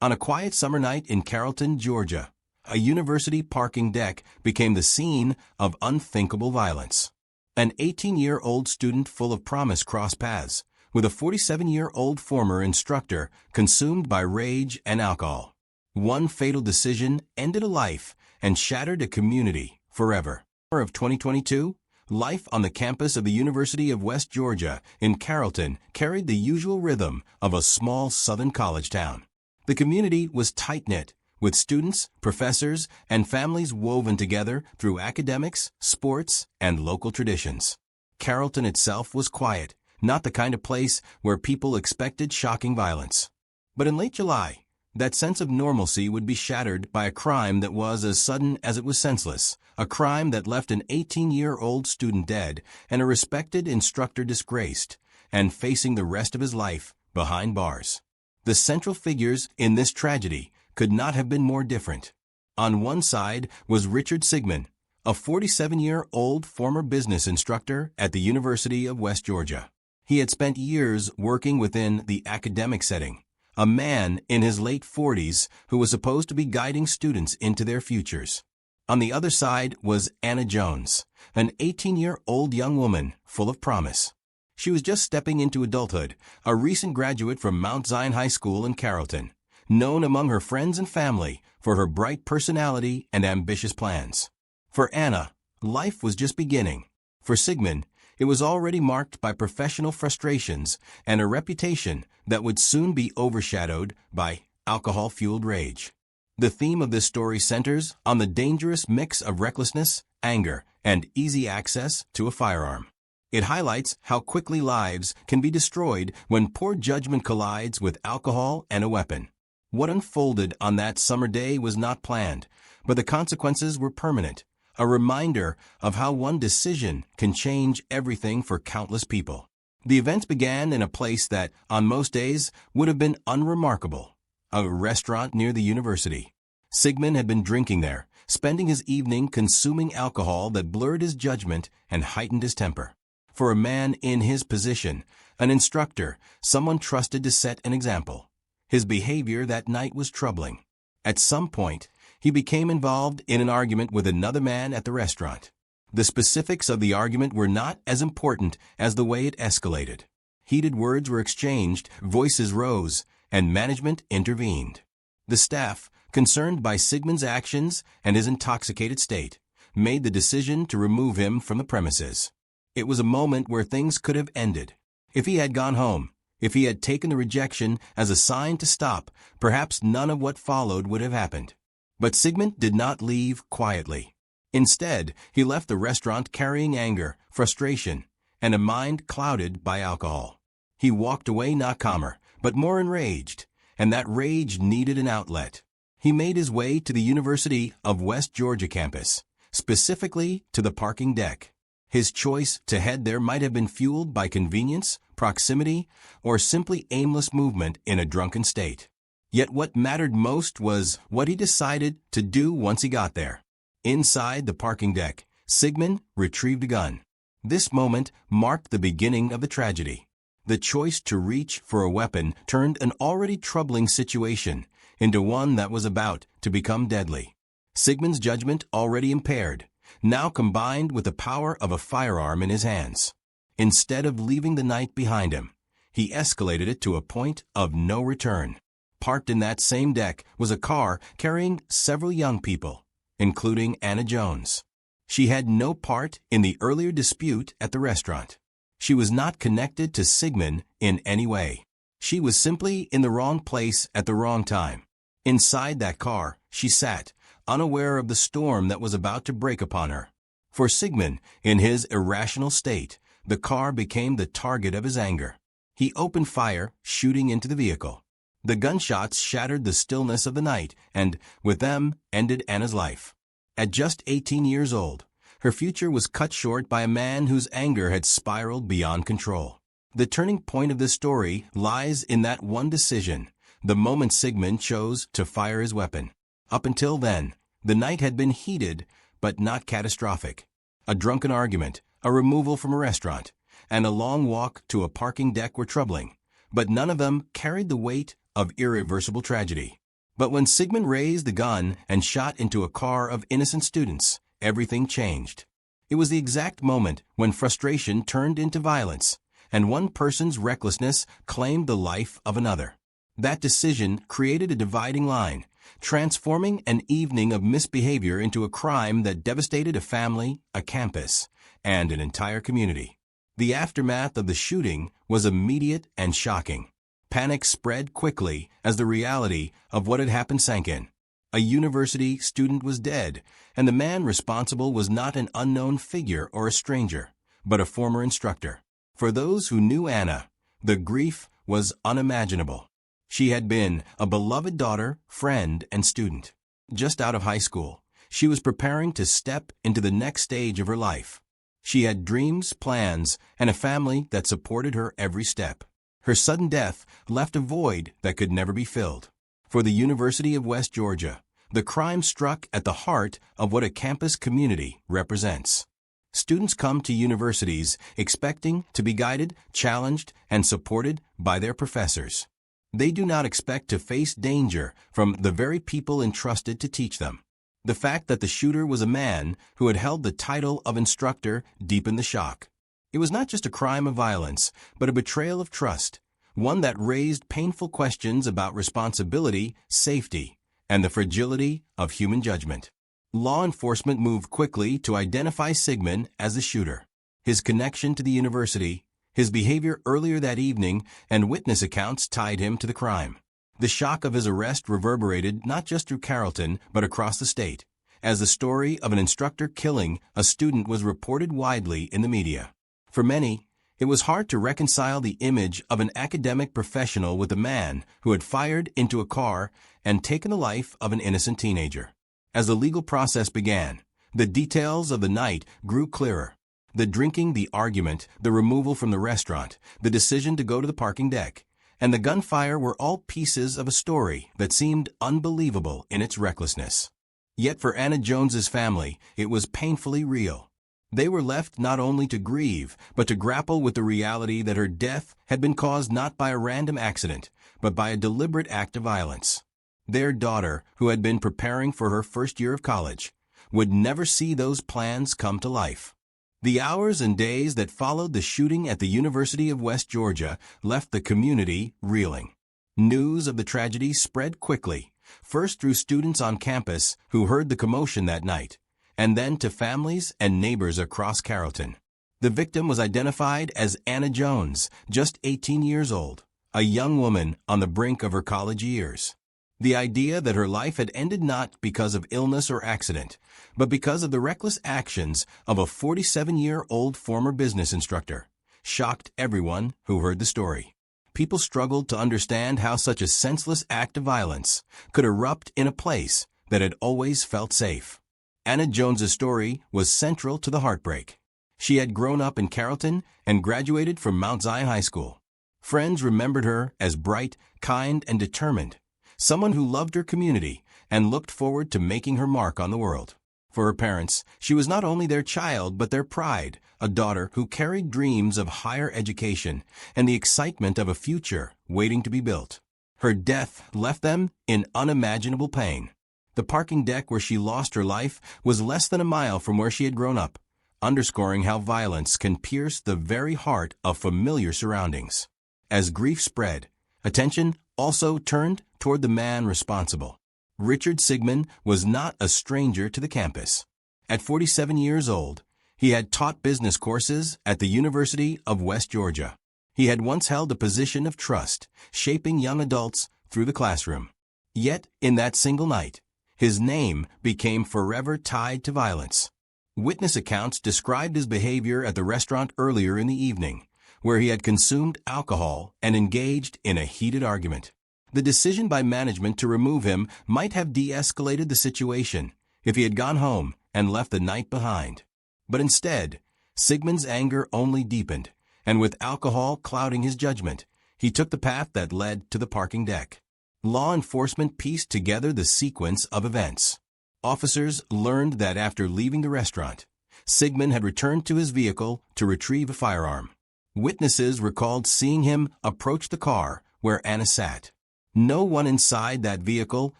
On a quiet summer night in Carrollton, Georgia, a university parking deck became the scene of unthinkable violence. An 18-year-old student full of promise crossed paths with a 47-year-old former instructor consumed by rage and alcohol. One fatal decision ended a life and shattered a community forever. Of 2022, life on the campus of the University of West Georgia in Carrollton carried the usual rhythm of a small southern college town. The community was tight-knit, with students, professors, and families woven together through academics, sports, and local traditions. Carrollton itself was quiet, not the kind of place where people expected shocking violence. But in late July, that sense of normalcy would be shattered by a crime that was as sudden as it was senseless, a crime that left an 18-year-old student dead and a respected instructor disgraced and facing the rest of his life behind bars. The central figures in this tragedy could not have been more different. On one side was Richard Sigmund, a 47-year-old former business instructor at the University of West Georgia. He had spent years working within the academic setting, a man in his late 40s who was supposed to be guiding students into their futures. On the other side was Anna Jones, an 18-year-old young woman full of promise. She was just stepping into adulthood, a recent graduate from Mount Zion High School in Carrollton, known among her friends and family for her bright personality and ambitious plans. For Anna, life was just beginning. For Sigmund, it was already marked by professional frustrations and a reputation that would soon be overshadowed by alcohol-fueled rage. The theme of this story centers on the dangerous mix of recklessness, anger, and easy access to a firearm. It highlights how quickly lives can be destroyed when poor judgment collides with alcohol and a weapon. What unfolded on that summer day was not planned, but the consequences were permanent, a reminder of how one decision can change everything for countless people. The events began in a place that, on most days, would have been unremarkable, a restaurant near the university. Sigmund had been drinking there, spending his evening consuming alcohol that blurred his judgment and heightened his temper. For a man in his position, an instructor, someone trusted to set an example. His behavior that night was troubling. At some point, he became involved in an argument with another man at the restaurant. The specifics of the argument were not as important as the way it escalated. Heated words were exchanged, voices rose, and management intervened. The staff, concerned by Sigmund's actions and his intoxicated state, made the decision to remove him from the premises. It was a moment where things could have ended. If he had gone home, if he had taken the rejection as a sign to stop, perhaps none of what followed would have happened. But Sigmund did not leave quietly. Instead, he left the restaurant carrying anger, frustration, and a mind clouded by alcohol. He walked away not calmer, but more enraged, and that rage needed an outlet. He made his way to the University of West Georgia campus, specifically to the parking deck. His choice to head there might have been fueled by convenience, proximity, or simply aimless movement in a drunken state. Yet what mattered most was what he decided to do once he got there. Inside the parking deck, Sigmund retrieved a gun. This moment marked the beginning of the tragedy. The choice to reach for a weapon turned an already troubling situation into one that was about to become deadly. Sigmund's judgment, already impaired, now combined with the power of a firearm in his hands. Instead of leaving the night behind him, he escalated it to a point of no return. Parked in that same deck was a car carrying several young people, including Anna Jones. She had no part in the earlier dispute at the restaurant. She was not connected to Sigmund in any way. She was simply in the wrong place at the wrong time. Inside that car, she sat, unaware of the storm that was about to break upon her. For Sigmund, in his irrational state, the car became the target of his anger. He opened fire, shooting into the vehicle. The gunshots shattered the stillness of the night and, with them, ended Anna's life. At just 18 years old, her future was cut short by a man whose anger had spiraled beyond control. The turning point of this story lies in that one decision, the moment Sigmund chose to fire his weapon. Up until then, the night had been heated, but not catastrophic. A drunken argument, a removal from a restaurant, and a long walk to a parking deck were troubling, but none of them carried the weight of irreversible tragedy. But when Sigmund raised the gun and shot into a car of innocent students, everything changed. It was the exact moment when frustration turned into violence, and one person's recklessness claimed the life of another. That decision created a dividing line, transforming an evening of misbehavior into a crime that devastated a family, a campus, and an entire community. The aftermath of the shooting was immediate and shocking. Panic spread quickly as the reality of what had happened sank in. A university student was dead, and the man responsible was not an unknown figure or a stranger, but a former instructor. For those who knew Anna, the grief was unimaginable. She had been a beloved daughter, friend, and student. Just out of high school, she was preparing to step into the next stage of her life. She had dreams, plans, and a family that supported her every step. Her sudden death left a void that could never be filled. For the University of West Georgia, the crime struck at the heart of what a campus community represents. Students come to universities expecting to be guided, challenged, and supported by their professors. They do not expect to face danger from the very people entrusted to teach them. The fact that the shooter was a man who had held the title of instructor deepened the shock. It was not just a crime of violence, but a betrayal of trust, one that raised painful questions about responsibility, safety, and the fragility of human judgment. Law enforcement moved quickly to identify Sigmund as the shooter. His connection to the university, his behavior earlier that evening, and witness accounts tied him to the crime. The shock of his arrest reverberated not just through Carrollton, but across the state, as the story of an instructor killing a student was reported widely in the media. For many, it was hard to reconcile the image of an academic professional with a man who had fired into a car and taken the life of an innocent teenager. As the legal process began, the details of the night grew clearer. The drinking, the argument, the removal from the restaurant, the decision to go to the parking deck, and the gunfire were all pieces of a story that seemed unbelievable in its recklessness. Yet for Anna Jones's family, it was painfully real. They were left not only to grieve, but to grapple with the reality that her death had been caused not by a random accident, but by a deliberate act of violence. Their daughter, who had been preparing for her first year of college, would never see those plans come to life. The hours and days that followed the shooting at the University of West Georgia left the community reeling. News of the tragedy spread quickly, first through students on campus who heard the commotion that night, and then to families and neighbors across Carrollton. The victim was identified as Anna Jones, just 18 years old, a young woman on the brink of her college years. The idea that her life had ended not because of illness or accident, but because of the reckless actions of a 47-year-old former business instructor, shocked everyone who heard the story. People struggled to understand how such a senseless act of violence could erupt in a place that had always felt safe. Anna Jones's story was central to the heartbreak. She had grown up in Carrollton and graduated from Mount Zion High School. Friends remembered her as bright, kind, and determined, someone who loved her community and looked forward to making her mark on the world. For her parents, she was not only their child but their pride, a daughter who carried dreams of higher education and the excitement of a future waiting to be built. Her death left them in unimaginable pain. The parking deck where she lost her life was less than a mile from where she had grown up, underscoring how violence can pierce the very heart of familiar surroundings. As grief spread, attention also turned toward the man responsible. Richard Sigmund was not a stranger to the campus. At 47 years old, he had taught business courses at the University of West Georgia. He had once held a position of trust, shaping young adults through the classroom. Yet, in that single night, his name became forever tied to violence. Witness accounts described his behavior at the restaurant earlier in the evening, where he had consumed alcohol and engaged in a heated argument. The decision by management to remove him might have de-escalated the situation if he had gone home and left the night behind. But instead, Sigmund's anger only deepened, and with alcohol clouding his judgment, he took the path that led to the parking deck. Law enforcement pieced together the sequence of events. Officers learned that after leaving the restaurant, Sigmund had returned to his vehicle to retrieve a firearm. Witnesses recalled seeing him approach the car where Anna sat. No one inside that vehicle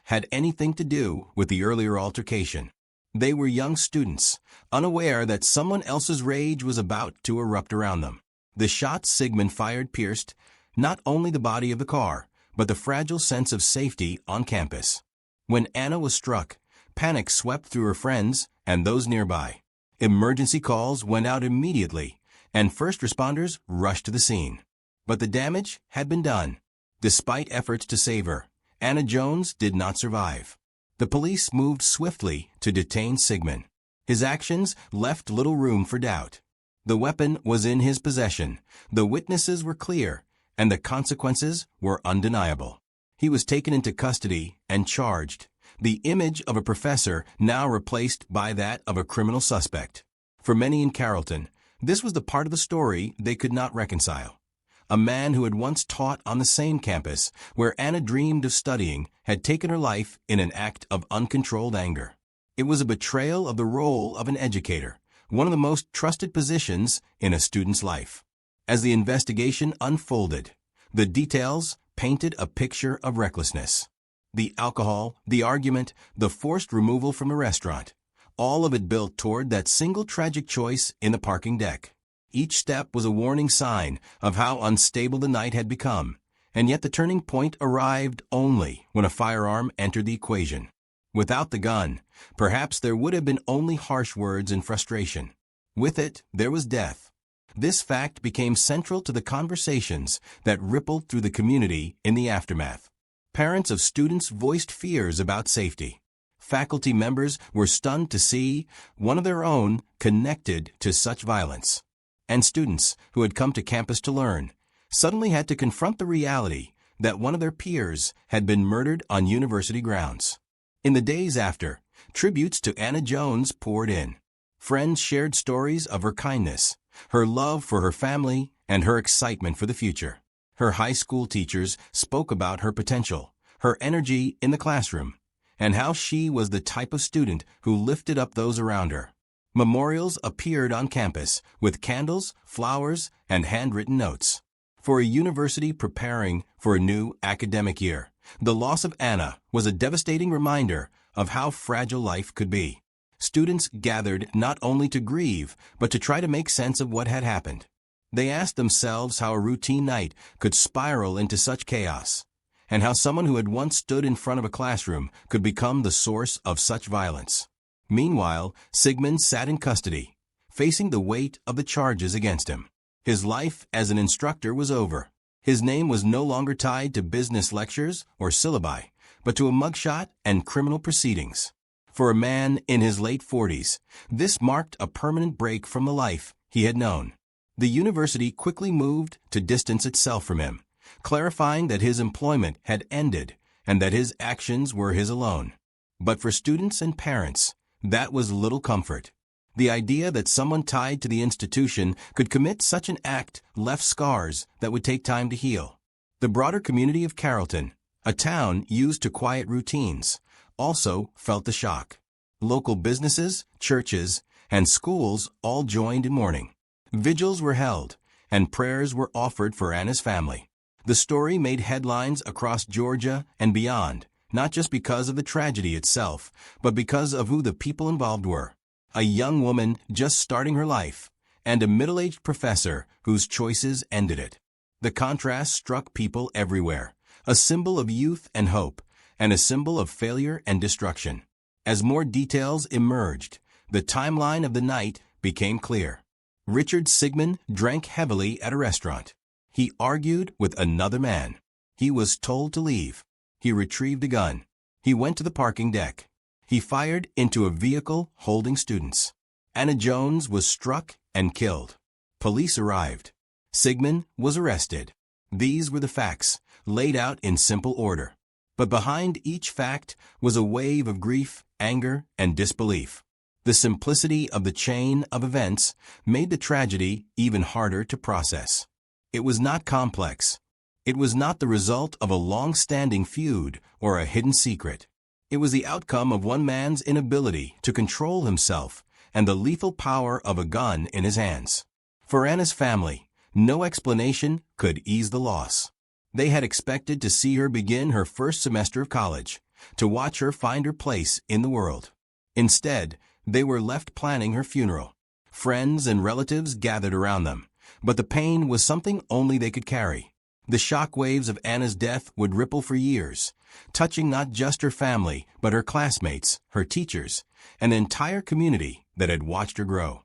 had anything to do with the earlier altercation. They were young students, unaware that someone else's rage was about to erupt around them. The shots Sigmund fired pierced not only the body of the car, but the fragile sense of safety on campus. When Anna was struck, panic swept through her friends and those nearby. Emergency calls went out immediately, and first responders rushed to the scene. But the damage had been done. Despite efforts to save her, Anna Jones did not survive. The police moved swiftly to detain Sigmund. His actions left little room for doubt. The weapon was in his possession, the witnesses were clear, and the consequences were undeniable. He was taken into custody and charged, the image of a professor now replaced by that of a criminal suspect. For many in Carrollton, this was the part of the story they could not reconcile. A man who had once taught on the same campus where Anna dreamed of studying had taken her life in an act of uncontrolled anger. It was a betrayal of the role of an educator, one of the most trusted positions in a student's life. As the investigation unfolded, the details painted a picture of recklessness. The alcohol, the argument, the forced removal from a restaurant, all of it built toward that single tragic choice in the parking deck. Each step was a warning sign of how unstable the night had become, and yet the turning point arrived only when a firearm entered the equation. Without the gun, perhaps there would have been only harsh words and frustration. With it, there was death. This fact became central to the conversations that rippled through the community in the aftermath. Parents of students voiced fears about safety. Faculty members were stunned to see one of their own connected to such violence. And students who had come to campus to learn suddenly had to confront the reality that one of their peers had been murdered on university grounds. In the days after, tributes to Anna Jones poured in. Friends shared stories of her kindness, her love for her family, and her excitement for the future. Her high school teachers spoke about her potential, her energy in the classroom, and how she was the type of student who lifted up those around her. Memorials appeared on campus with candles, flowers, and handwritten notes. For a university preparing for a new academic year, the loss of Anna was a devastating reminder of how fragile life could be. Students gathered not only to grieve, but to try to make sense of what had happened. They asked themselves how a routine night could spiral into such chaos, and how someone who had once stood in front of a classroom could become the source of such violence. Meanwhile, Sigmund sat in custody, facing the weight of the charges against him. His life as an instructor was over. His name was no longer tied to business lectures or syllabi, but to a mugshot and criminal proceedings. For a man in his late 40s, this marked a permanent break from the life he had known. The university quickly moved to distance itself from him, clarifying that his employment had ended and that his actions were his alone. But for students and parents, that was little comfort. The idea that someone tied to the institution could commit such an act left scars that would take time to heal. The broader community of Carrollton, a town used to quiet routines, also felt the shock. Local businesses, churches, and schools all joined in mourning. Vigils were held, and prayers were offered for Anna's family. The story made headlines across Georgia and beyond, not just because of the tragedy itself, but because of who the people involved were. A young woman just starting her life, and a middle-aged professor whose choices ended it. The contrast struck people everywhere, a symbol of youth and hope, and a symbol of failure and destruction. As more details emerged, the timeline of the night became clear. Richard Sigmund drank heavily at a restaurant. He argued with another man. He was told to leave. He retrieved a gun. He went to the parking deck. He fired into a vehicle holding students. Anna Jones was struck and killed. Police arrived. Sigmund was arrested. These were the facts, laid out in simple order. But behind each fact was a wave of grief, anger, and disbelief. The simplicity of the chain of events made the tragedy even harder to process. It was not complex. It was not the result of a long-standing feud or a hidden secret. It was the outcome of one man's inability to control himself and the lethal power of a gun in his hands. For Anna's family, no explanation could ease the loss. They had expected to see her begin her first semester of college, to watch her find her place in the world. Instead, they were left planning her funeral. Friends and relatives gathered around them, but the pain was something only they could carry. The shock waves of Anna's death would ripple for years, touching not just her family, but her classmates, her teachers, and the entire community that had watched her grow.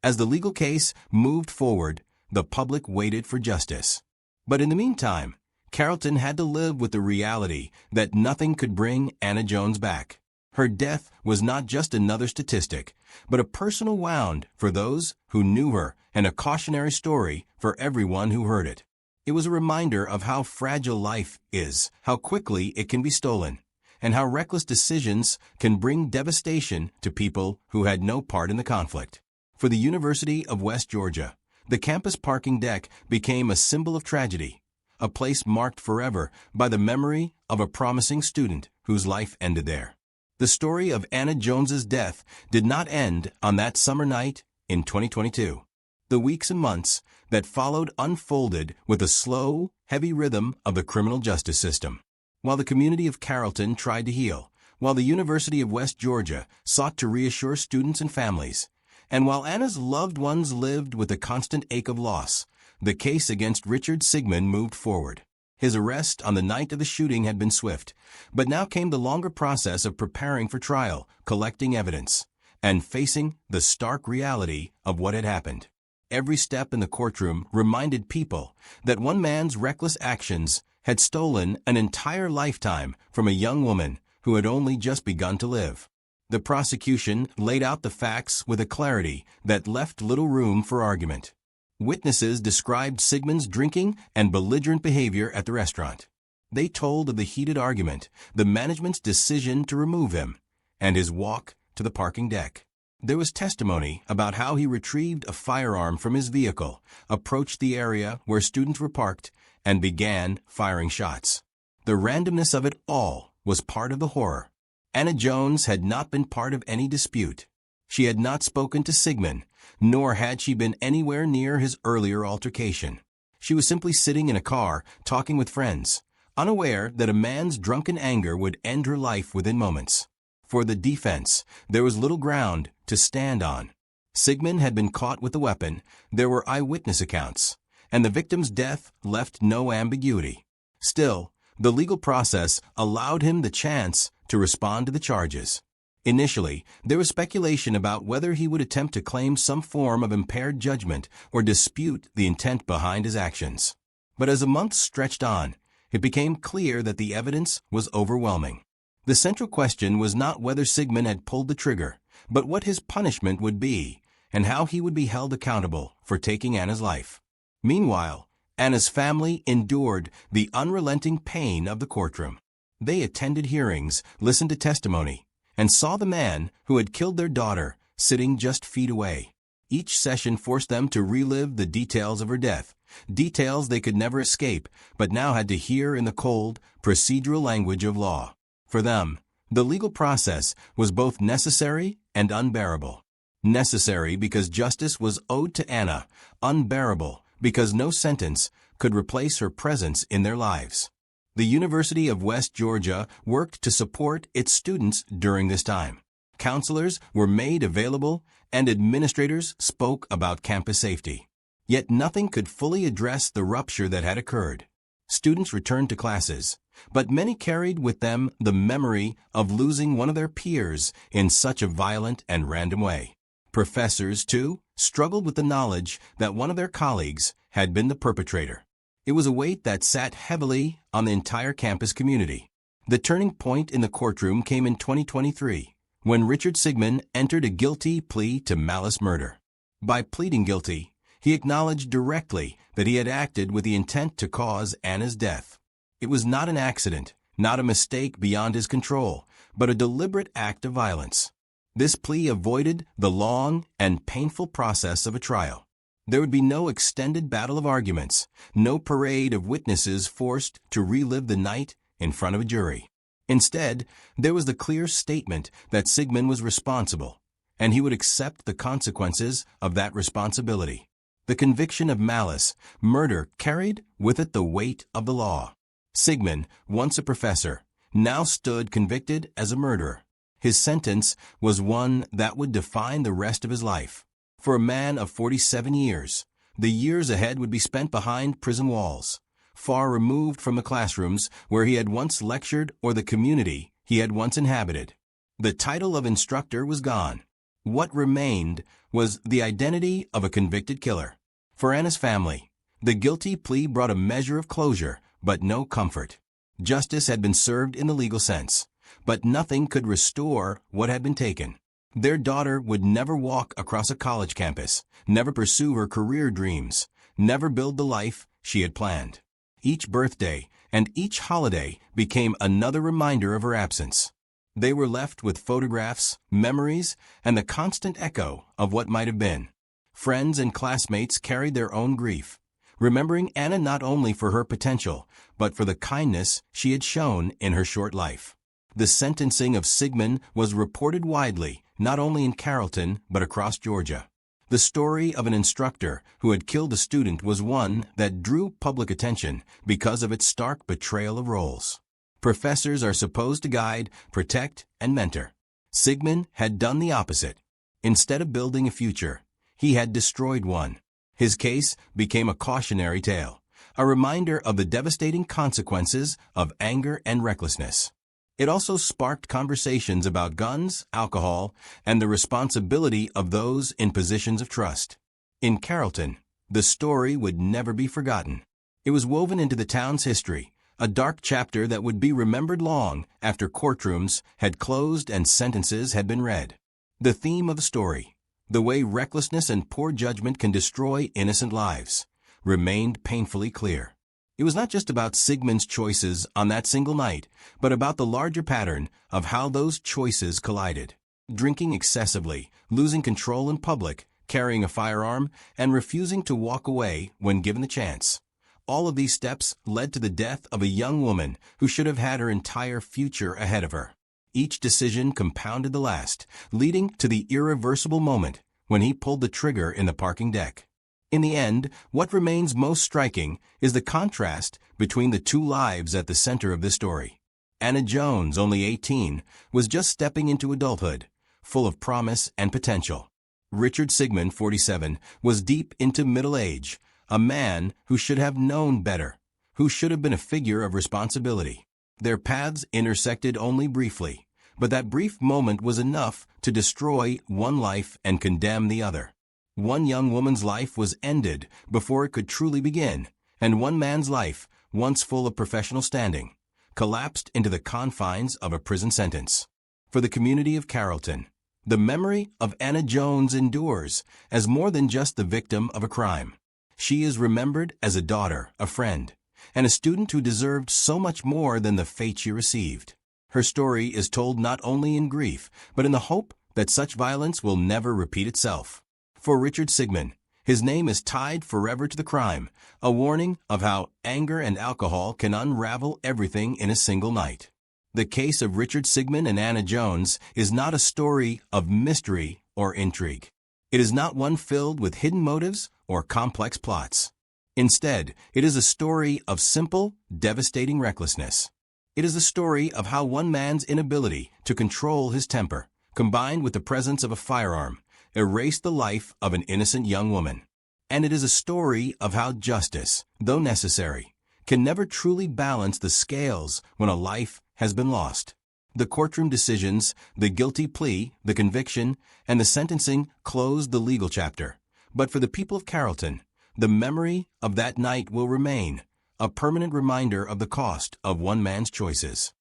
As the legal case moved forward, the public waited for justice. But in the meantime, Carrollton had to live with the reality that nothing could bring Anna Jones back. Her death was not just another statistic, but a personal wound for those who knew her and a cautionary story for everyone who heard it. It was a reminder of how fragile life is, how quickly it can be stolen, and how reckless decisions can bring devastation to people who had no part in the conflict. For the University of West Georgia, the campus parking deck became a symbol of tragedy, a place marked forever by the memory of a promising student whose life ended there. The story of Anna Jones's death did not end on that summer night in 2022. The weeks and months that followed unfolded with the slow, heavy rhythm of the criminal justice system. While the community of Carrollton tried to heal, while the University of West Georgia sought to reassure students and families, and while Anna's loved ones lived with the constant ache of loss, the case against Richard Sigmund moved forward. His arrest on the night of the shooting had been swift, but now came the longer process of preparing for trial, collecting evidence, and facing the stark reality of what had happened. Every step in the courtroom reminded people that one man's reckless actions had stolen an entire lifetime from a young woman who had only just begun to live. The prosecution laid out the facts with a clarity that left little room for argument. Witnesses described Sigmund's drinking and belligerent behavior at the restaurant. They told of the heated argument, the management's decision to remove him, and his walk to the parking deck. There was testimony about how he retrieved a firearm from his vehicle, approached the area where students were parked, and began firing shots. The randomness of it all was part of the horror. Anna Jones had not been part of any dispute. She had not spoken to Sigmund, nor had she been anywhere near his earlier altercation. She was simply sitting in a car, talking with friends, unaware that a man's drunken anger would end her life within moments. For the defense, there was little ground to stand on. Sigmund had been caught with the weapon, there were eyewitness accounts, and the victim's death left no ambiguity. Still, the legal process allowed him the chance to respond to the charges. Initially, there was speculation about whether he would attempt to claim some form of impaired judgment or dispute the intent behind his actions. But as the months stretched on, it became clear that the evidence was overwhelming. The central question was not whether Sigmund had pulled the trigger, but what his punishment would be and how he would be held accountable for taking Anna's life. Meanwhile, Anna's family endured the unrelenting pain of the courtroom. They attended hearings, listened to testimony, and saw the man who had killed their daughter sitting just feet away. Each session forced them to relive the details of her death, details they could never escape, but now had to hear in the cold, procedural language of law. For them, the legal process was both necessary and unbearable. Necessary because justice was owed to Anna, unbearable because no sentence could replace her presence in their lives. The University of West Georgia worked to support its students during this time. Counselors were made available, and administrators spoke about campus safety. Yet nothing could fully address the rupture that had occurred. Students returned to classes, but many carried with them the memory of losing one of their peers in such a violent and random way. Professors, too, struggled with the knowledge that one of their colleagues had been the perpetrator. It was a weight that sat heavily on the entire campus community. The turning point in the courtroom came in 2023, when Richard Sigmund entered a guilty plea to malice murder. By pleading guilty, he acknowledged directly that he had acted with the intent to cause Anna's death. It was not an accident, not a mistake beyond his control, but a deliberate act of violence. This plea avoided the long and painful process of a trial. There would be no extended battle of arguments, no parade of witnesses forced to relive the night in front of a jury. Instead, there was the clear statement that Sigmund was responsible, and he would accept the consequences of that responsibility. The conviction of malice, murder carried with it the weight of the law. Sigmund, once a professor, now stood convicted as a murderer. His sentence was one that would define the rest of his life. For a man of 47 years, the years ahead would be spent behind prison walls, far removed from the classrooms where he had once lectured or the community he had once inhabited. The title of instructor was gone. What remained was the identity of a convicted killer. For Anna's family, the guilty plea brought a measure of closure, but no comfort. Justice had been served in the legal sense, but nothing could restore what had been taken. Their daughter would never walk across a college campus, never pursue her career dreams, never build the life she had planned. Each birthday and each holiday became another reminder of her absence. They were left with photographs, memories, and the constant echo of what might have been. Friends and classmates carried their own grief, remembering Anna not only for her potential, but for the kindness she had shown in her short life. The sentencing of Sigmund was reported widely, not only in Carrollton, but across Georgia. The story of an instructor who had killed a student was one that drew public attention because of its stark betrayal of roles. Professors are supposed to guide, protect, and mentor. Sigmund had done the opposite. Instead of building a future, he had destroyed one. His case became a cautionary tale, a reminder of the devastating consequences of anger and recklessness. It also sparked conversations about guns, alcohol, and the responsibility of those in positions of trust. In Carrollton, the story would never be forgotten. It was woven into the town's history, a dark chapter that would be remembered long after courtrooms had closed and sentences had been read. The theme of the story, the way recklessness and poor judgment can destroy innocent lives, remained painfully clear. It was not just about Sigmund's choices on that single night, but about the larger pattern of how those choices collided. Drinking excessively, losing control in public, carrying a firearm, and refusing to walk away when given the chance. All of these steps led to the death of a young woman who should have had her entire future ahead of her. Each decision compounded the last, leading to the irreversible moment when he pulled the trigger in the parking deck. In the end, what remains most striking is the contrast between the two lives at the center of this story. Anna Jones, only 18, was just stepping into adulthood, full of promise and potential. Richard Sigmund, 47, was deep into middle age, a man who should have known better, who should have been a figure of responsibility. Their paths intersected only briefly, but that brief moment was enough to destroy one life and condemn the other. One young woman's life was ended before it could truly begin, and one man's life, once full of professional standing, collapsed into the confines of a prison sentence. For the community of Carrollton, the memory of Anna Jones endures as more than just the victim of a crime. She is remembered as a daughter, a friend, and a student who deserved so much more than the fate she received. Her story is told not only in grief, but in the hope that such violence will never repeat itself. For Richard Sigmund, his name is tied forever to the crime, a warning of how anger and alcohol can unravel everything in a single night. The case of Richard Sigmund and Anna Jones is not a story of mystery or intrigue. It is not one filled with hidden motives or complex plots. Instead, it is a story of simple, devastating recklessness. It is a story of how one man's inability to control his temper, combined with the presence of a firearm, erased the life of an innocent young woman. And it is a story of how justice, though necessary, can never truly balance the scales when a life has been lost. The courtroom decisions, the guilty plea, the conviction, and the sentencing closed the legal chapter. But for the people of Carrollton, the memory of that night will remain, a permanent reminder of the cost of one man's choices.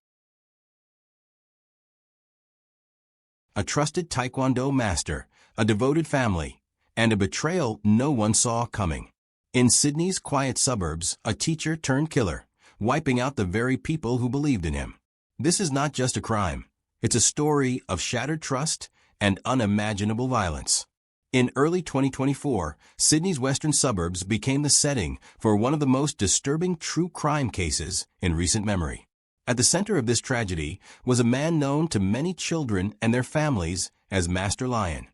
A trusted Taekwondo master, a devoted family, and a betrayal no one saw coming. In Sydney's quiet suburbs, a teacher turned killer, wiping out the very people who believed in him. This is not just a crime. It's a story of shattered trust and unimaginable violence. In early 2024, Sydney's western suburbs became the setting for one of the most disturbing true crime cases in recent memory. At the center of this tragedy was a man known to many children and their families as Master Lion.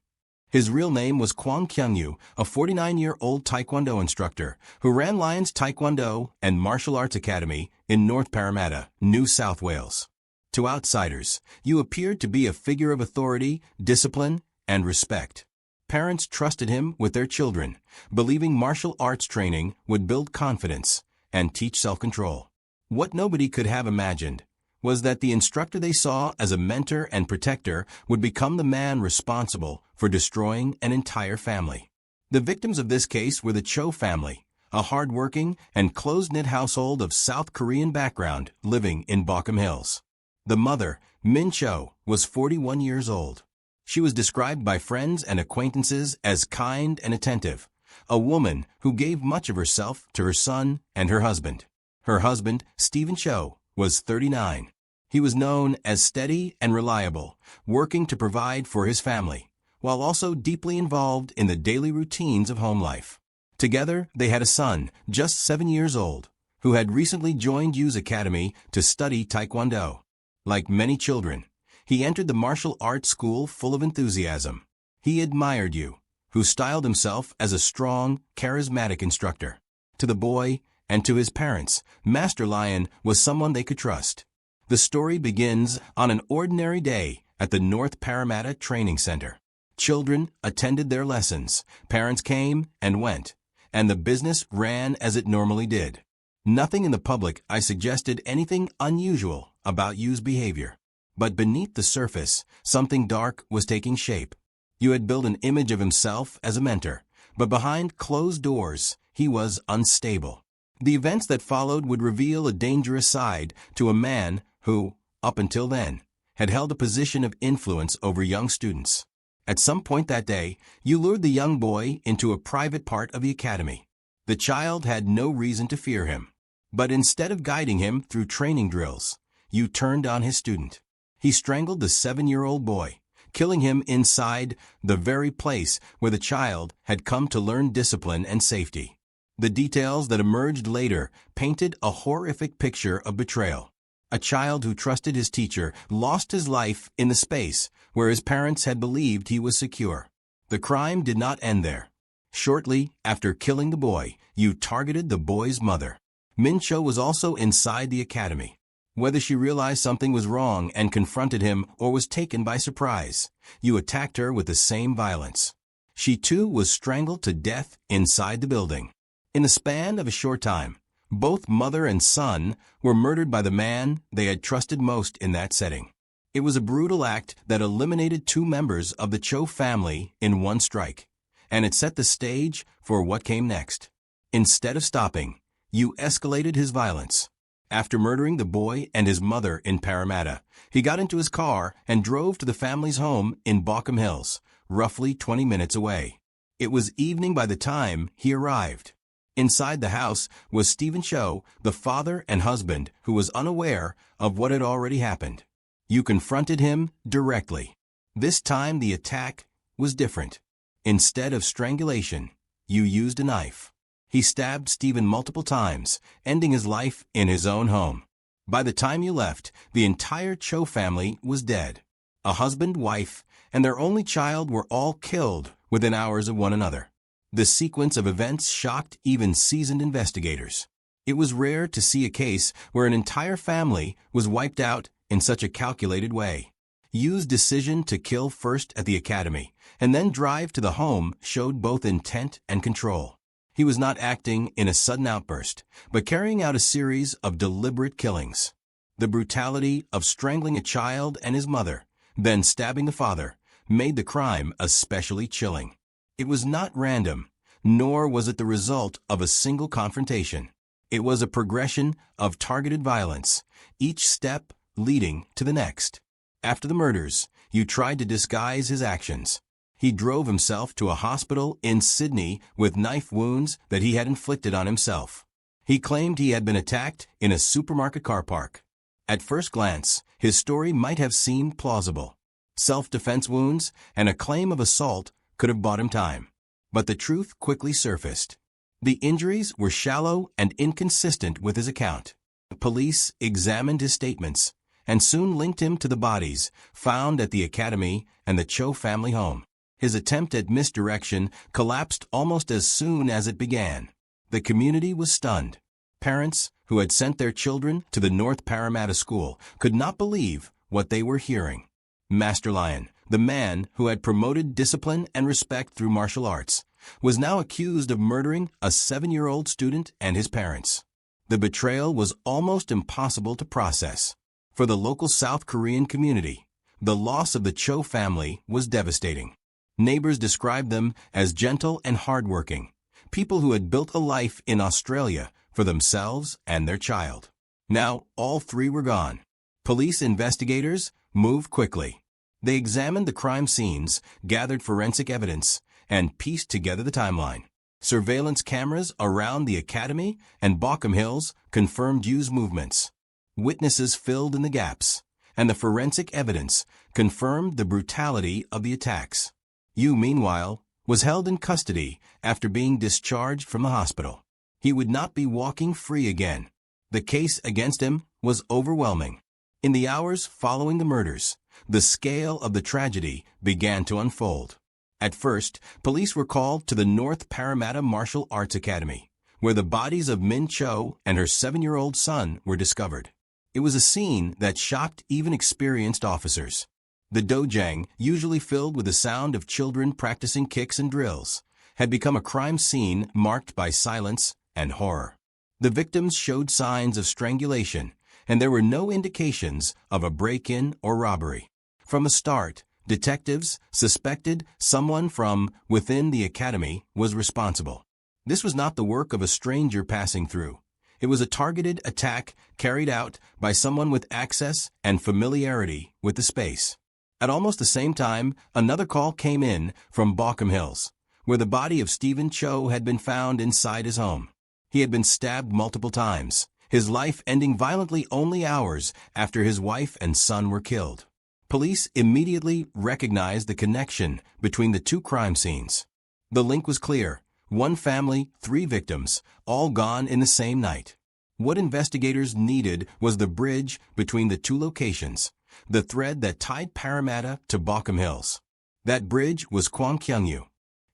His real name was Kwang Kyung-yu, a 49-year-old Taekwondo instructor who ran Lions Taekwondo and Martial Arts Academy in North Parramatta, New South Wales. To outsiders, Yu appeared to be a figure of authority, discipline, and respect. Parents trusted him with their children, believing martial arts training would build confidence and teach self-control. What nobody could have imagined was that the instructor they saw as a mentor and protector would become the man responsible for destroying an entire family. The victims of this case were the Cho family, a hard-working and close-knit household of South Korean background living in Baulkham Hills. The mother, Min Cho, was 41 years old. She was described by friends and acquaintances as kind and attentive, a woman who gave much of herself to her son and her husband. Her husband, Stephen Cho, was 39. He was known as steady and reliable, working to provide for his family, while also deeply involved in the daily routines of home life. Together, they had a son, just 7 years old, who had recently joined Yu's academy to study Taekwondo. Like many children, he entered the martial arts school full of enthusiasm. He admired Yu, who styled himself as a strong, charismatic instructor. To the boy and to his parents, Master Lion was someone they could trust. The story begins on an ordinary day at the North Parramatta Training Center. Children attended their lessons, parents came and went, and the business ran as it normally did. Nothing in the public eye suggested anything unusual about Yu's behavior. But beneath the surface, something dark was taking shape. Yu had built an image of himself as a mentor, but behind closed doors, he was unstable. The events that followed would reveal a dangerous side to a man who, up until then, had held a position of influence over young students. At some point that day, Yu lured the young boy into a private part of the academy. The child had no reason to fear him. But instead of guiding him through training drills, Yu turned on his student. He strangled the 7-year-old boy, killing him inside the very place where the child had come to learn discipline and safety. The details that emerged later painted a horrific picture of betrayal. A child who trusted his teacher lost his life in the space where his parents had believed he was secure. The crime did not end there. Shortly after killing the boy, Yu targeted the boy's mother. Min Cho was also inside the academy. Whether she realized something was wrong and confronted him or was taken by surprise, Yu attacked her with the same violence. She too was strangled to death inside the building. In the span of a short time, both mother and son were murdered by the man they had trusted most in that setting. It was a brutal act that eliminated 2 members of the Cho family in one strike, and it set the stage for what came next. Instead of stopping, Yu escalated his violence. After murdering the boy and his mother in Parramatta, he got into his car and drove to the family's home in Baulkham Hills, roughly 20 minutes away. It was evening by the time he arrived. Inside the house was Stephen Cho, the father and husband, who was unaware of what had already happened. Yu confronted him directly. This time the attack was different. Instead of strangulation, Yu used a knife. He stabbed Stephen multiple times, ending his life in his own home. By the time Yu left, the entire Cho family was dead. A husband, wife, and their only child were all killed within hours of one another. The sequence of events shocked even seasoned investigators. It was rare to see a case where an entire family was wiped out in such a calculated way. Yu's decision to kill first at the academy and then drive to the home showed both intent and control. He was not acting in a sudden outburst, but carrying out a series of deliberate killings. The brutality of strangling a child and his mother, then stabbing the father, made the crime especially chilling. It was not random, nor was it the result of a single confrontation. It was a progression of targeted violence, each step leading to the next. After the murders, Yu tried to disguise his actions. He drove himself to a hospital in Sydney with knife wounds that he had inflicted on himself. He claimed he had been attacked in a supermarket car park. At first glance, his story might have seemed plausible. Self-defense wounds and a claim of assault could have bought him time. But the truth quickly surfaced. The injuries were shallow and inconsistent with his account. Police examined his statements and soon linked him to the bodies found at the academy and the Cho family home. His attempt at misdirection collapsed almost as soon as it began. The community was stunned. Parents, who had sent their children to the North Parramatta School, could not believe what they were hearing. Master Lion, the man who had promoted discipline and respect through martial arts, was now accused of murdering a 7-year-old student and his parents. The betrayal was almost impossible to process. For the local South Korean community, the loss of the Cho family was devastating. Neighbors described them as gentle and hardworking, people who had built a life in Australia for themselves and their child. Now, all three were gone. Police investigators moved quickly. They examined the crime scenes, gathered forensic evidence, and pieced together the timeline. Surveillance cameras around the academy and Bockham Hills confirmed Yu's movements. Witnesses filled in the gaps, and the forensic evidence confirmed the brutality of the attacks. Yu, meanwhile, was held in custody after being discharged from the hospital. He would not be walking free again. The case against him was overwhelming. In the hours following the murders, the scale of the tragedy began to unfold. At first, police were called to the North Parramatta Martial Arts Academy, where the bodies of Min Cho and her 7-year-old son were discovered. It was a scene that shocked even experienced officers. The dojang, usually filled with the sound of children practicing kicks and drills, had become a crime scene marked by silence and horror. The victims showed signs of strangulation, and there were no indications of a break-in or robbery. From the start, detectives suspected someone from within the academy was responsible. This was not the work of a stranger passing through. It was a targeted attack carried out by someone with access and familiarity with the space. At almost the same time, another call came in from Bockham Hills, where the body of Stephen Cho had been found inside his home. He had been stabbed multiple times, his life ending violently only hours after his wife and son were killed. Police immediately recognized the connection between the two crime scenes. The link was clear: one family, 3 victims, all gone in the same night. What investigators needed was the bridge between the two locations, the thread that tied Parramatta to Bockham Hills. That bridge was Kwang Kyung-yu.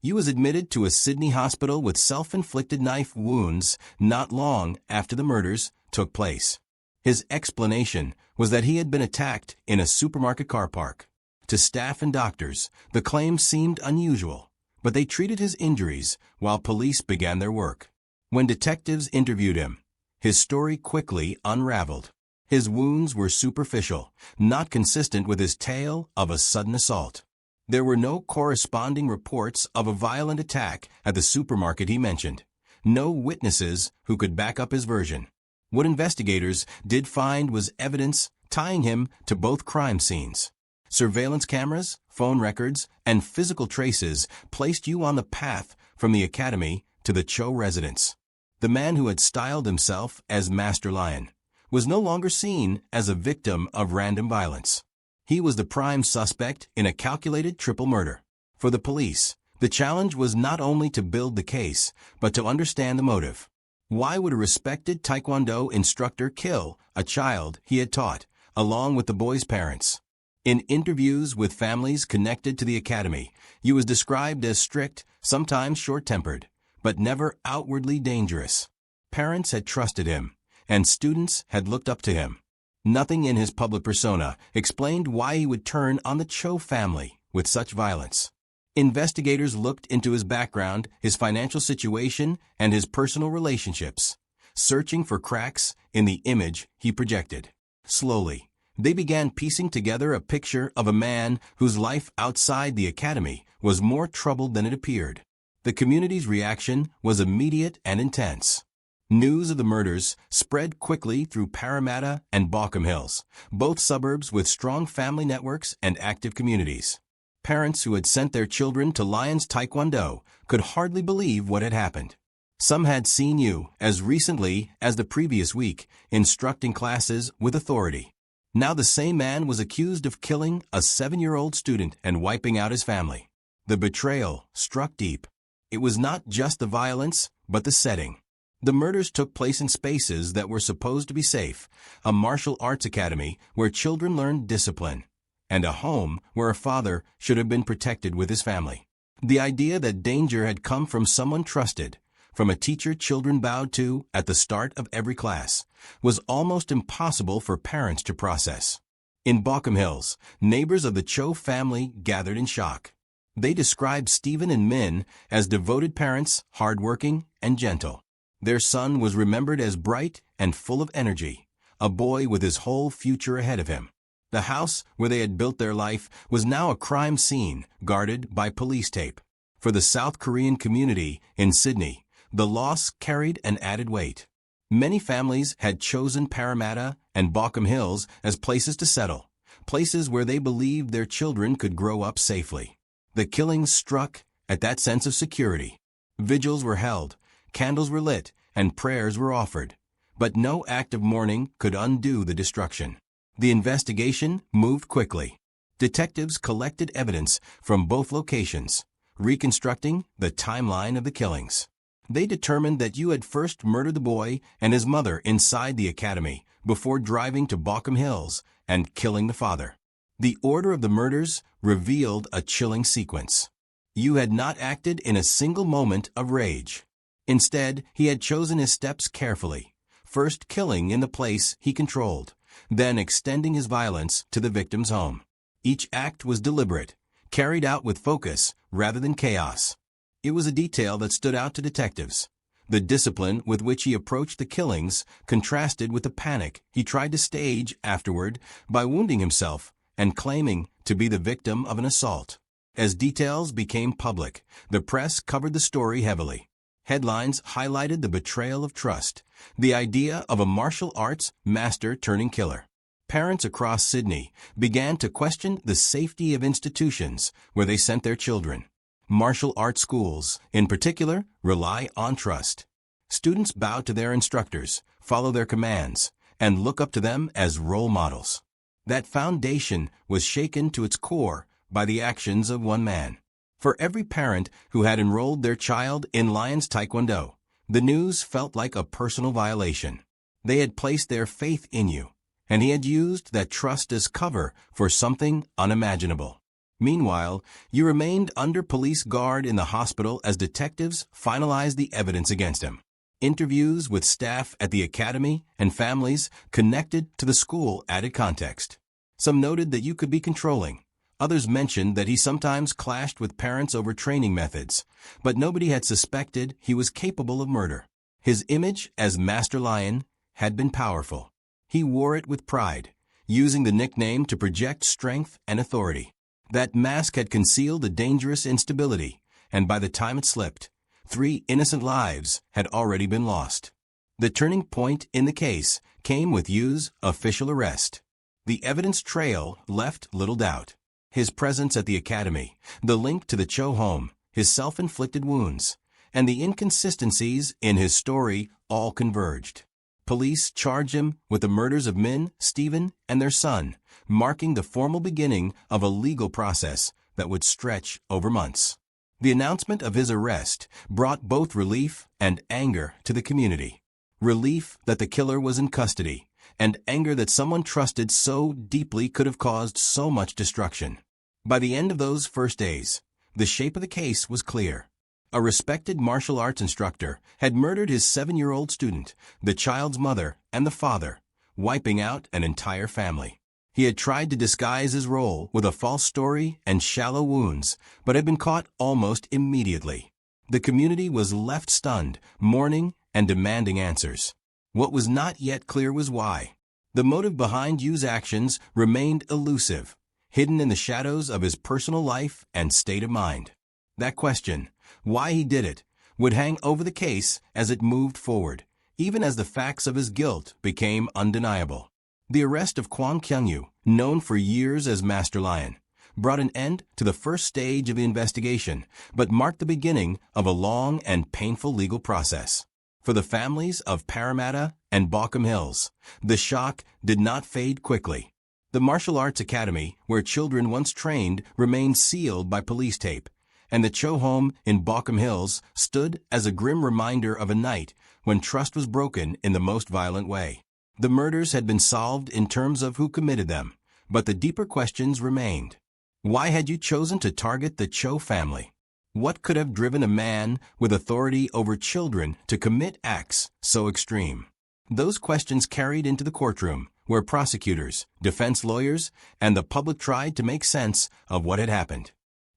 Yu was admitted to a Sydney hospital with self-inflicted knife wounds not long after the murders took place. His explanation was that he had been attacked in a supermarket car park. To staff and doctors, the claim seemed unusual, but they treated his injuries while police began their work. When detectives interviewed him, his story quickly unraveled. His wounds were superficial, not consistent with his tale of a sudden assault. There were no corresponding reports of a violent attack at the supermarket he mentioned. No witnesses who could back up his version. What investigators did find was evidence tying him to both crime scenes. Surveillance cameras, phone records, and physical traces placed Yu on the path from the academy to the Cho residence. The man who had styled himself as Master Lion was no longer seen as a victim of random violence. He was the prime suspect in a calculated triple murder. For the police, the challenge was not only to build the case, but to understand the motive. Why would a respected Taekwondo instructor kill a child he had taught, along with the boy's parents? In interviews with families connected to the academy, he was described as strict, sometimes short-tempered, but never outwardly dangerous. Parents had trusted him, and students had looked up to him. Nothing in his public persona explained why he would turn on the Cho family with such violence. Investigators looked into his background, his financial situation, and his personal relationships, searching for cracks in the image he projected. Slowly, they began piecing together a picture of a man whose life outside the academy was more troubled than it appeared. The community's reaction was immediate and intense. News of the murders spread quickly through Parramatta and Bockham Hills, both suburbs with strong family networks and active communities. Parents who had sent their children to Lions Taekwondo could hardly believe what had happened. Some had seen Yu, as recently as the previous week, instructing classes with authority. Now the same man was accused of killing a 7-year-old student and wiping out his family. The betrayal struck deep. It was not just the violence, but the setting. The murders took place in spaces that were supposed to be safe, a martial arts academy where children learned discipline, and a home where a father should have been protected with his family. The idea that danger had come from someone trusted, from a teacher children bowed to at the start of every class, was almost impossible for parents to process. In Balcom Hills, neighbors of the Cho family gathered in shock. They described Stephen and Min as devoted parents, hardworking and gentle. Their son was remembered as bright and full of energy, a boy with his whole future ahead of him. The house where they had built their life was now a crime scene, guarded by police tape. For the South Korean community in Sydney, the loss carried an added weight. Many families had chosen Parramatta and Balcom Hills as places to settle, places where they believed their children could grow up safely. The killings struck at that sense of security. Vigils were held, candles were lit, and prayers were offered. But no act of mourning could undo the destruction. The investigation moved quickly. Detectives collected evidence from both locations, reconstructing the timeline of the killings. They determined that you had first murdered the boy and his mother inside the academy before driving to Balcom Hills and killing the father. The order of the murders revealed a chilling sequence. You had not acted in a single moment of rage. Instead, he had chosen his steps carefully, first killing in the place he controlled, then extending his violence to the victim's home. Each act was deliberate, carried out with focus rather than chaos. It was a detail that stood out to detectives. The discipline with which he approached the killings contrasted with the panic he tried to stage afterward by wounding himself and claiming to be the victim of an assault. As details became public, the press covered the story heavily. Headlines highlighted the betrayal of trust, the idea of a martial arts master turning killer. Parents across Sydney began to question the safety of institutions where they sent their children. Martial arts schools, in particular, rely on trust. Students bow to their instructors, follow their commands, and look up to them as role models. That foundation was shaken to its core by the actions of one man. For every parent who had enrolled their child in Lions Taekwondo, the news felt like a personal violation. They had placed their faith in you, and he had used that trust as cover for something unimaginable. Meanwhile, you remained under police guard in the hospital as detectives finalized the evidence against him. Interviews with staff at the academy and families connected to the school added context. Some noted that you could be controlling. Others mentioned that he sometimes clashed with parents over training methods, but nobody had suspected he was capable of murder. His image as Master Lion had been powerful. He wore it with pride, using the nickname to project strength and authority. That mask had concealed a dangerous instability, and by the time it slipped, 3 innocent lives had already been lost. The turning point in the case came with Yu's official arrest. The evidence trail left little doubt. His presence at the academy, the link to the Cho home, his self-inflicted wounds, and the inconsistencies in his story all converged. Police charged him with the murders of Min, Stephen, and their son, marking the formal beginning of a legal process that would stretch over months. The announcement of his arrest brought both relief and anger to the community. Relief that the killer was in custody, and anger that someone trusted so deeply could have caused so much destruction. By the end of those first days, the shape of the case was clear. A respected martial arts instructor had murdered his 7-year-old student, the child's mother, and the father, wiping out an entire family. He had tried to disguise his role with a false story and shallow wounds, but had been caught almost immediately. The community was left stunned, mourning, and demanding answers. What was not yet clear was why. The motive behind Yu's actions remained elusive, hidden in the shadows of his personal life and state of mind. That question, why he did it, would hang over the case as it moved forward, even as the facts of his guilt became undeniable. The arrest of Kwang Kyung-yu, known for years as Master Lion, brought an end to the first stage of the investigation, but marked the beginning of a long and painful legal process. For the families of Parramatta and Balcom Hills, the shock did not fade quickly. The martial arts academy, where children once trained, remained sealed by police tape, and the Cho home in Balcom Hills stood as a grim reminder of a night when trust was broken in the most violent way. The murders had been solved in terms of who committed them, but the deeper questions remained. Why had you chosen to target the Cho family? What could have driven a man with authority over children to commit acts so extreme? Those questions carried into the courtroom, where prosecutors, defense lawyers, and the public tried to make sense of what had happened.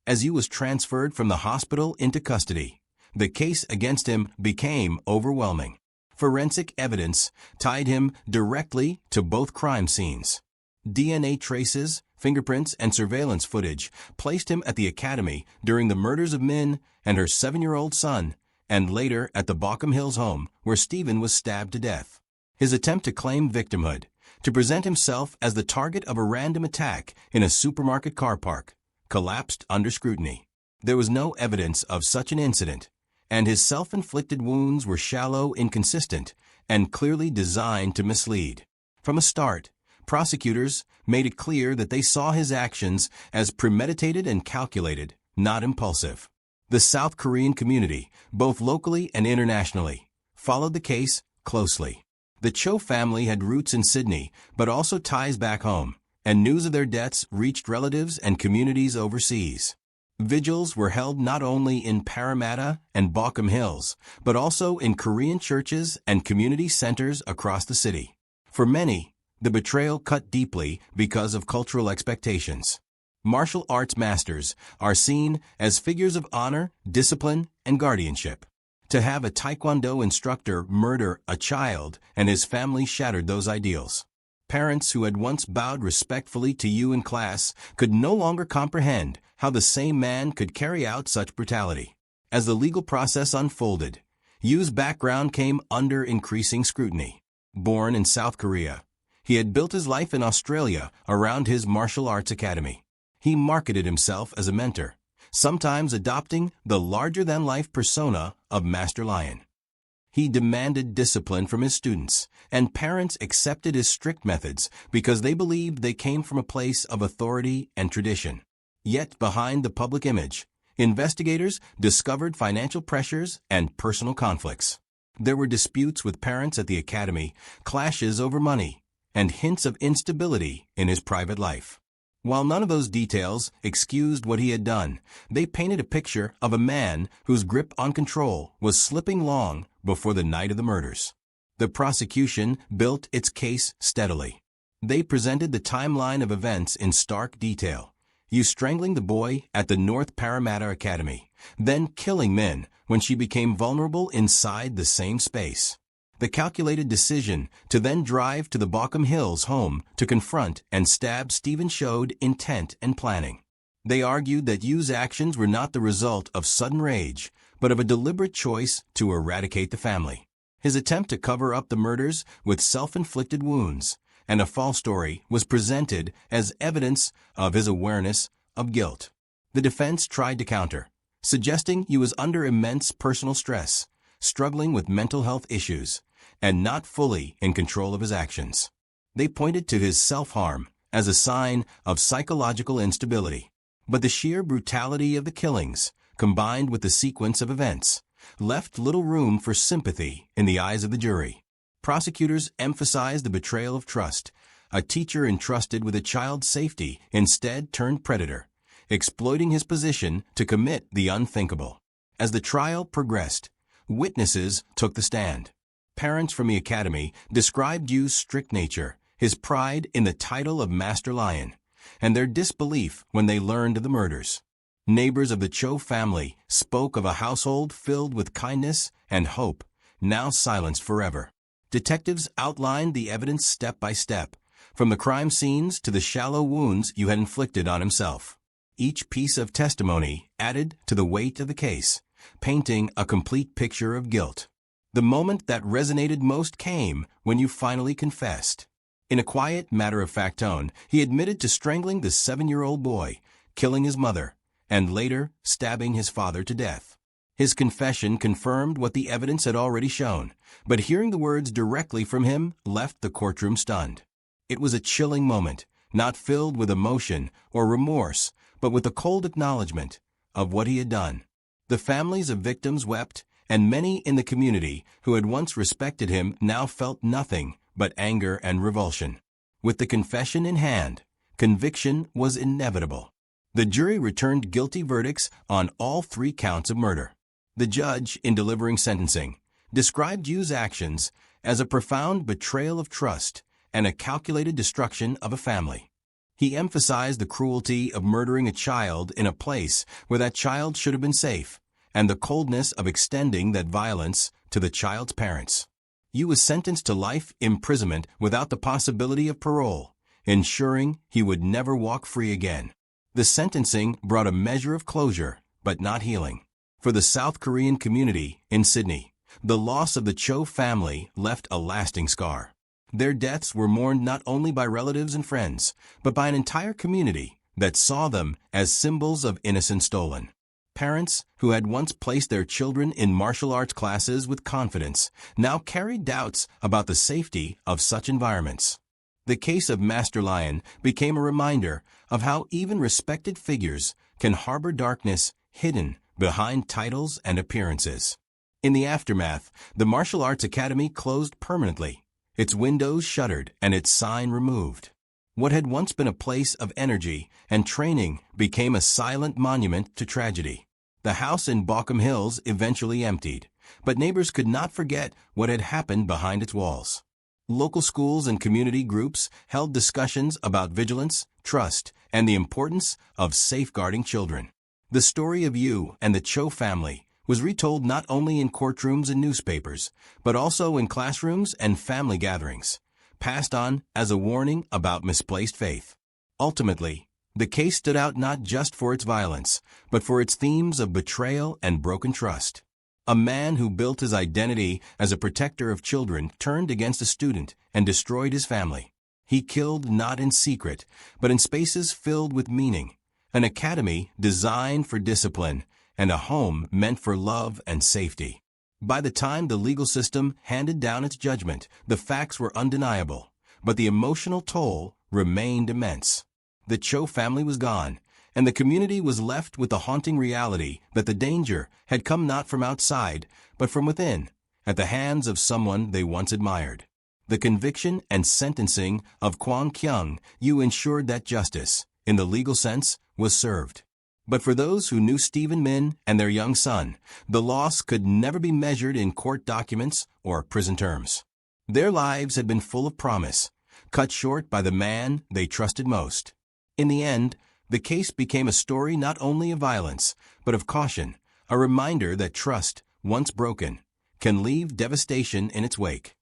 As he was transferred from the hospital into custody, the case against him became overwhelming. Forensic evidence tied him directly to both crime scenes. DNA traces, fingerprints, and surveillance footage placed him at the academy during the murders of Min and her 7-year-old son, and later at the Bauckham Hills home where Stephen was stabbed to death. His attempt to claim victimhood, to present himself as the target of a random attack in a supermarket car park, collapsed under scrutiny. There was no evidence of such an incident, and his self-inflicted wounds were shallow, inconsistent, and clearly designed to mislead. From the start, prosecutors made it clear that they saw his actions as premeditated and calculated, not impulsive. The South Korean community, both locally and internationally, followed the case closely. The Cho family had roots in Sydney, but also ties back home, and news of their deaths reached relatives and communities overseas. Vigils were held not only in Parramatta and Bauckham Hills, but also in Korean churches and community centers across the city. For many, the betrayal cut deeply because of cultural expectations. Martial arts masters are seen as figures of honor, discipline, and guardianship. To have a Taekwondo instructor murder a child and his family shattered those ideals. Parents who had once bowed respectfully to you in class could no longer comprehend how the same man could carry out such brutality. As the legal process unfolded, Yu's background came under increasing scrutiny. Born in South Korea, he had built his life in Australia around his martial arts academy. He marketed himself as a mentor, sometimes adopting the larger-than-life persona of Master Lion. He demanded discipline from his students, and parents accepted his strict methods because they believed they came from a place of authority and tradition. Yet behind the public image, investigators discovered financial pressures and personal conflicts. There were disputes with parents at the academy, clashes over money, and hints of instability in his private life. While none of those details excused what he had done, they painted a picture of a man whose grip on control was slipping long before the night of the murders. The prosecution built its case steadily. They presented the timeline of events in stark detail. You strangling the boy at the North Parramatta Academy, then killing Min when she became vulnerable inside the same space. The calculated decision to then drive to the Bauckham Hills home to confront and stab Stephen showed intent and planning. They argued that Yu's actions were not the result of sudden rage, but of a deliberate choice to eradicate the family. His attempt to cover up the murders with self-inflicted wounds and a false story was presented as evidence of his awareness of guilt. The defense tried to counter, suggesting he was under immense personal stress, struggling with mental health issues, and not fully in control of his actions. They pointed to his self-harm as a sign of psychological instability. But the sheer brutality of the killings, combined with the sequence of events, left little room for sympathy in the eyes of the jury. Prosecutors emphasized the betrayal of trust. A teacher entrusted with a child's safety instead turned predator, exploiting his position to commit the unthinkable. As the trial progressed, witnesses took the stand. Parents from the academy described Yu's strict nature, his pride in the title of Master Lion, and their disbelief when they learned of the murders. Neighbors of the Cho family spoke of a household filled with kindness and hope, now silenced forever. Detectives outlined the evidence step by step, from the crime scenes to the shallow wounds Yu had inflicted on himself. Each piece of testimony added to the weight of the case, painting a complete picture of guilt. The moment that resonated most came when Yu finally confessed. In a quiet, matter-of-fact tone, he admitted to strangling the 7-year-old boy, killing his mother, and later stabbing his father to death. His confession confirmed what the evidence had already shown, but hearing the words directly from him left the courtroom stunned. It was a chilling moment, not filled with emotion or remorse, but with the cold acknowledgement of what he had done. The families of victims wept, and many in the community who had once respected him now felt nothing but anger and revulsion. With the confession in hand, conviction was inevitable. The jury returned guilty verdicts on all 3 counts of murder. The judge, in delivering sentencing, described Yu's actions as a profound betrayal of trust and a calculated destruction of a family. He emphasized the cruelty of murdering a child in a place where that child should have been safe, and the coldness of extending that violence to the child's parents. Yu was sentenced to life imprisonment without the possibility of parole, ensuring he would never walk free again. The sentencing brought a measure of closure, but not healing. For the South Korean community in Sydney, the loss of the Cho family left a lasting scar. Their deaths were mourned not only by relatives and friends, but by an entire community that saw them as symbols of innocence stolen. Parents who had once placed their children in martial arts classes with confidence now carried doubts about the safety of such environments. The case of Master Lion became a reminder of how even respected figures can harbor darkness hidden behind titles and appearances. In the aftermath, the Martial Arts Academy closed permanently, its windows shuttered and its sign removed. What had once been a place of energy and training became a silent monument to tragedy. The house in Baulkham Hills eventually emptied, but neighbors could not forget what had happened behind its walls. Local schools and community groups held discussions about vigilance, trust, and the importance of safeguarding children. The story of Yu and the Cho family was retold not only in courtrooms and newspapers, but also in classrooms and family gatherings, passed on as a warning about misplaced faith. Ultimately, the case stood out not just for its violence, but for its themes of betrayal and broken trust. A man who built his identity as a protector of children turned against a student and destroyed his family. He killed not in secret, but in spaces filled with meaning, an academy designed for discipline, and a home meant for love and safety. By the time the legal system handed down its judgment, the facts were undeniable, but the emotional toll remained immense. The Cho family was gone, and the community was left with the haunting reality that the danger had come not from outside, but from within, at the hands of someone they once admired. The conviction and sentencing of Kwon Kyung-yu ensured that justice, in the legal sense, was served. But for those who knew Stephen Min and their young son, the loss could never be measured in court documents or prison terms. Their lives had been full of promise, cut short by the man they trusted most. In the end, the case became a story not only of violence, but of caution, a reminder that trust, once broken, can leave devastation in its wake.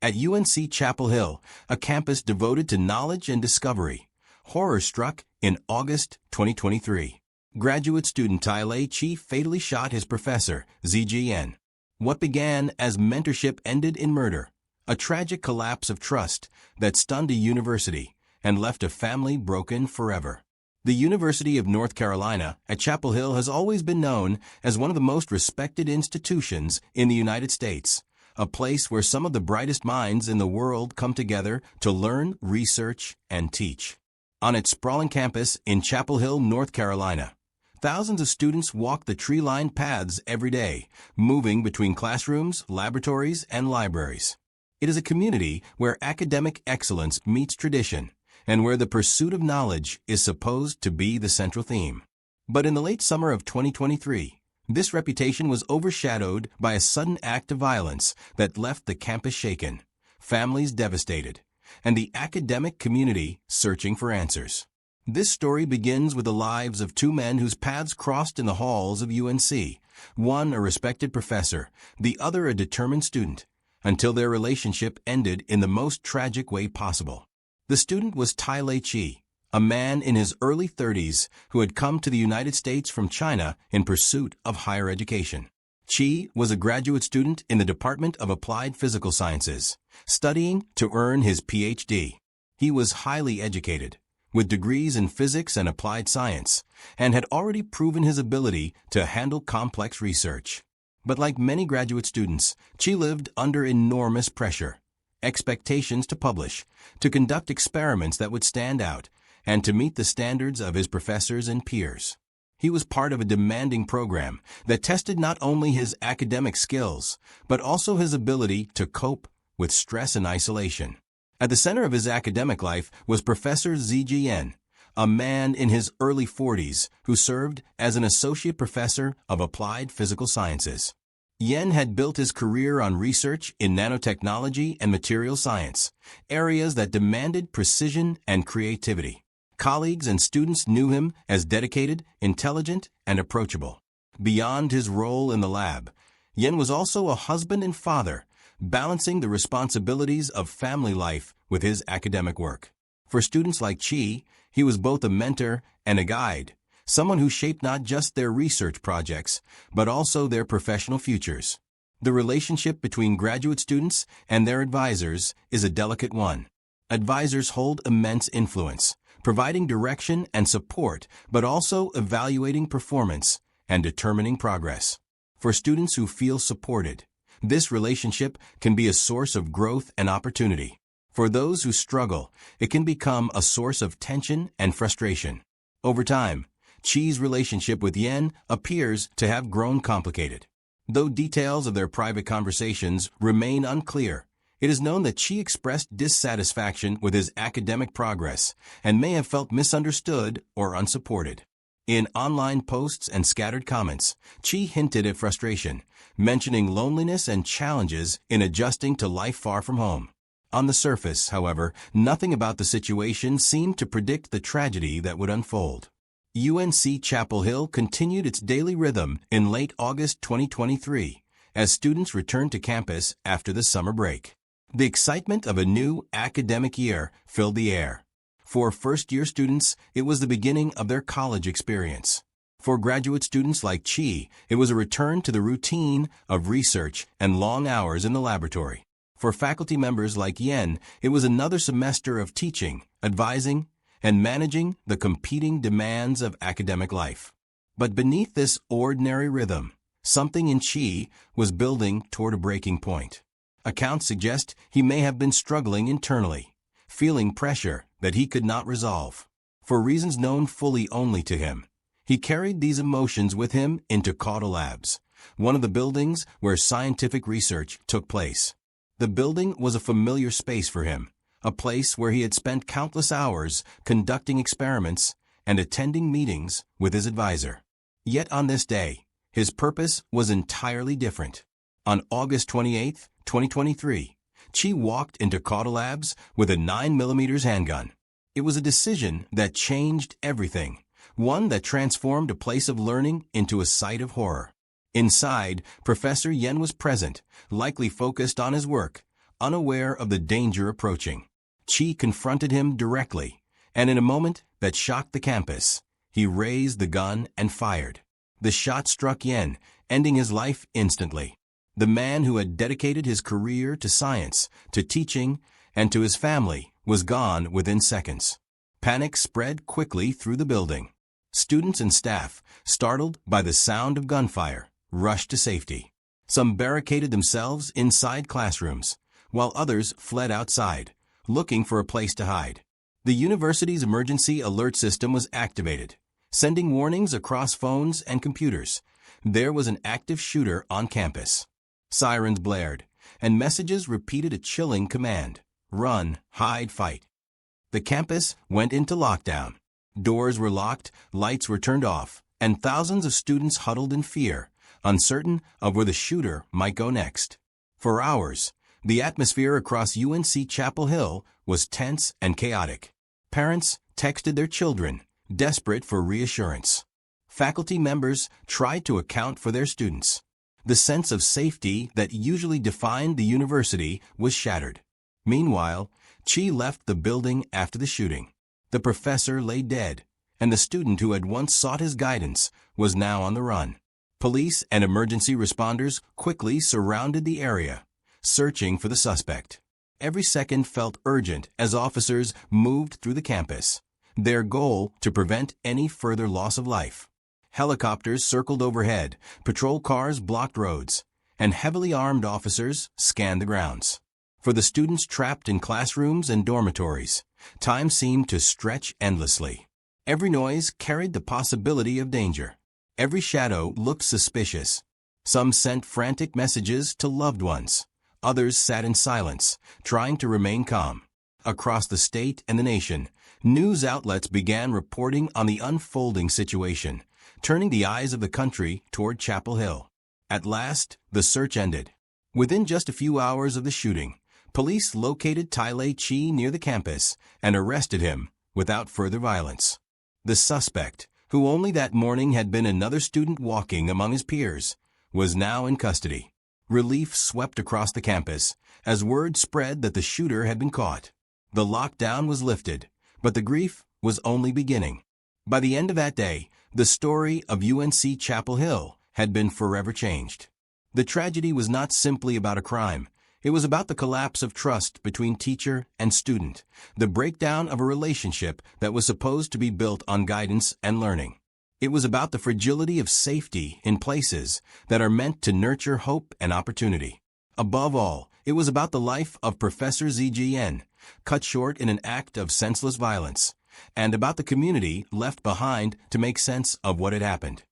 At UNC Chapel Hill, a campus devoted to knowledge and discovery, horror struck in August 2023. Graduate student Tai Lei Chi fatally shot his professor, ZGN. What began as mentorship ended in murder, a tragic collapse of trust that stunned a university and left a family broken forever. The University of North Carolina at Chapel Hill has always been known as one of the most respected institutions in the United States, a place where some of the brightest minds in the world come together to learn, research, and teach. On its sprawling campus in Chapel Hill, North Carolina, thousands of students walk the tree-lined paths every day, moving between classrooms, laboratories, and libraries. It is a community where academic excellence meets tradition, and where the pursuit of knowledge is supposed to be the central theme. But in the late summer of 2023, this reputation was overshadowed by a sudden act of violence that left the campus shaken, families devastated, and the academic community searching for answers. This story begins with the lives of 2 men whose paths crossed in the halls of UNC, one a respected professor, the other a determined student, until their relationship ended in the most tragic way possible. The student was Tai Lei Chi, a man in his early 30s who had come to the United States from China in pursuit of higher education. Chi was a graduate student in the Department of Applied Physical Sciences, studying to earn his PhD. He was highly educated, with degrees in physics and applied science, and had already proven his ability to handle complex research. But like many graduate students, Chi lived under enormous pressure, expectations to publish, to conduct experiments that would stand out, and to meet the standards of his professors and peers. He was part of a demanding program that tested not only his academic skills, but also his ability to cope with stress and isolation. At the center of his academic life was Professor Zgn, a man in his early 40s who served as an associate professor of applied physical sciences. Yen had built his career on research in nanotechnology and material science, areas that demanded precision and creativity. Colleagues and students knew him as dedicated, intelligent, and approachable. Beyond his role in the lab, Yen was also a husband and father, balancing the responsibilities of family life with his academic work. For students like Chi, he was both a mentor and a guide, someone who shaped not just their research projects, but also their professional futures. The relationship between graduate students and their advisors is a delicate one. Advisors hold immense influence, providing direction and support, but also evaluating performance and determining progress. For students who feel supported, this relationship can be a source of growth and opportunity. For those who struggle, it can become a source of tension and frustration. Over time, Chi's relationship with Yen appears to have grown complicated. Though details of their private conversations remain unclear, it is known that Chi expressed dissatisfaction with his academic progress and may have felt misunderstood or unsupported. In online posts and scattered comments, Chi hinted at frustration, mentioning loneliness and challenges in adjusting to life far from home. On the surface, however, nothing about the situation seemed to predict the tragedy that would unfold. UNC Chapel Hill continued its daily rhythm in late August 2023 as students returned to campus after the summer break. The excitement of a new academic year filled the air. For first-year students, it was the beginning of their college experience. For graduate students like Chi, it was a return to the routine of research and long hours in the laboratory. For faculty members like Yen, it was another semester of teaching, advising, and managing the competing demands of academic life. But beneath this ordinary rhythm, something in Chi was building toward a breaking point. Accounts suggest he may have been struggling internally, feeling pressure that he could not resolve. For reasons known fully only to him, he carried these emotions with him into Caudle Labs, one of the buildings where scientific research took place. The building was a familiar space for him, a place where he had spent countless hours conducting experiments and attending meetings with his advisor. Yet on this day, his purpose was entirely different. On August 28, 2023, Chi walked into Caudle Labs with a 9mm handgun. It was a decision that changed everything, one that transformed a place of learning into a site of horror. Inside, Professor Yen was present, likely focused on his work, unaware of the danger approaching. Chi confronted him directly, and in a moment that shocked the campus, he raised the gun and fired. The shot struck Yen, ending his life instantly. The man who had dedicated his career to science, to teaching, and to his family was gone within seconds. Panic spread quickly through the building. Students and staff, startled by the sound of gunfire, rushed to safety. Some barricaded themselves inside classrooms, while others fled outside, looking for a place to hide. The university's emergency alert system was activated, sending warnings across phones and computers. There was an active shooter on campus. Sirens blared, and messages repeated a chilling command: run, hide, fight. The campus went into lockdown. Doors were locked, lights were turned off, and thousands of students huddled in fear, uncertain of where the shooter might go next. For hours, the atmosphere across UNC Chapel Hill was tense and chaotic. Parents texted their children, desperate for reassurance. Faculty members tried to account for their students. The sense of safety that usually defined the university was shattered. Meanwhile, Chi left the building after the shooting. The professor lay dead, and the student who had once sought his guidance was now on the run. Police and emergency responders quickly surrounded the area, searching for the suspect. Every second felt urgent as officers moved through the campus, their goal to prevent any further loss of life. Helicopters circled overhead, patrol cars blocked roads, and heavily armed officers scanned the grounds. For the students trapped in classrooms and dormitories, time seemed to stretch endlessly. Every noise carried the possibility of danger. Every shadow looked suspicious. Some sent frantic messages to loved ones. Others sat in silence, trying to remain calm. Across the state and the nation, news outlets began reporting on the unfolding situation, turning the eyes of the country toward Chapel Hill. At last, the search ended. Within just a few hours of the shooting, police located Tai Chi near the campus and arrested him without further violence. The suspect, who only that morning had been another student walking among his peers, was now in custody. Relief swept across the campus as word spread that the shooter had been caught. The lockdown was lifted, but the grief was only beginning. By the end of that day, the story of UNC Chapel Hill had been forever changed. The tragedy was not simply about a crime. It was about the collapse of trust between teacher and student, the breakdown of a relationship that was supposed to be built on guidance and learning. It was about the fragility of safety in places that are meant to nurture hope and opportunity. Above all, it was about the life of Professor ZGN, cut short in an act of senseless violence, and about the community left behind to make sense of what had happened.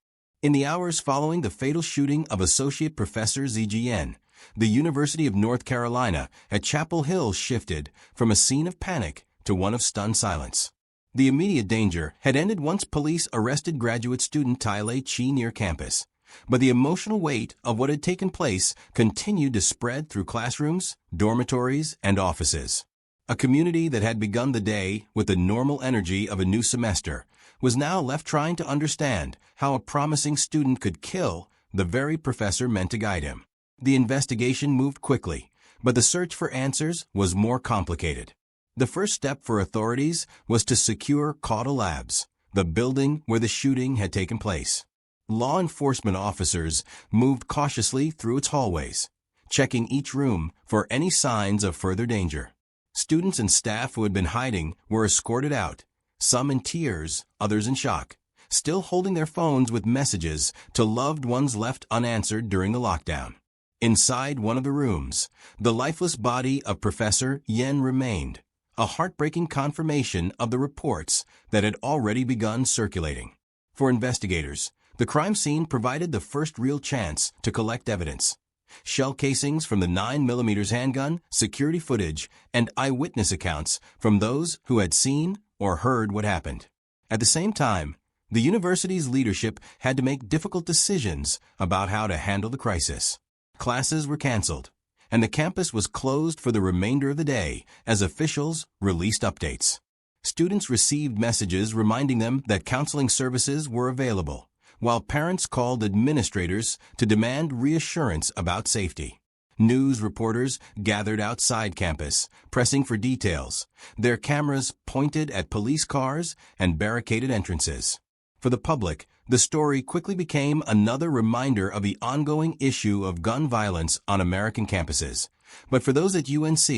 In the hours following the fatal shooting of Associate Professor ZGN, the University of North Carolina at Chapel Hill shifted from a scene of panic to one of stunned silence. The immediate danger had ended once police arrested graduate student Tai Chi near campus, but the emotional weight of what had taken place continued to spread through classrooms, dormitories, and offices. A community that had begun the day with the normal energy of a new semester was now left trying to understand how a promising student could kill the very professor meant to guide him. The investigation moved quickly, but the search for answers was more complicated. The first step for authorities was to secure Caudle Labs, the building where the shooting had taken place. Law enforcement officers moved cautiously through its hallways, checking each room for any signs of further danger. Students and staff who had been hiding were escorted out, some in tears, others in shock, still holding their phones with messages to loved ones left unanswered during the lockdown. Inside one of the rooms, the lifeless body of Professor Yen remained, a heartbreaking confirmation of the reports that had already begun circulating. For investigators, the crime scene provided the first real chance to collect evidence. Shell casings from the 9mm handgun, security footage, and eyewitness accounts from those who had seen or heard what happened. At the same time, the university's leadership had to make difficult decisions about how to handle the crisis. Classes were canceled, and the campus was closed for the remainder of the day as officials released updates. Students received messages reminding them that counseling services were available, while parents called administrators to demand reassurance about safety. News reporters gathered outside campus, pressing for details, their cameras pointed at police cars and barricaded entrances. For the public, the story quickly became another reminder of the ongoing issue of gun violence on American campuses. But for those at UNC,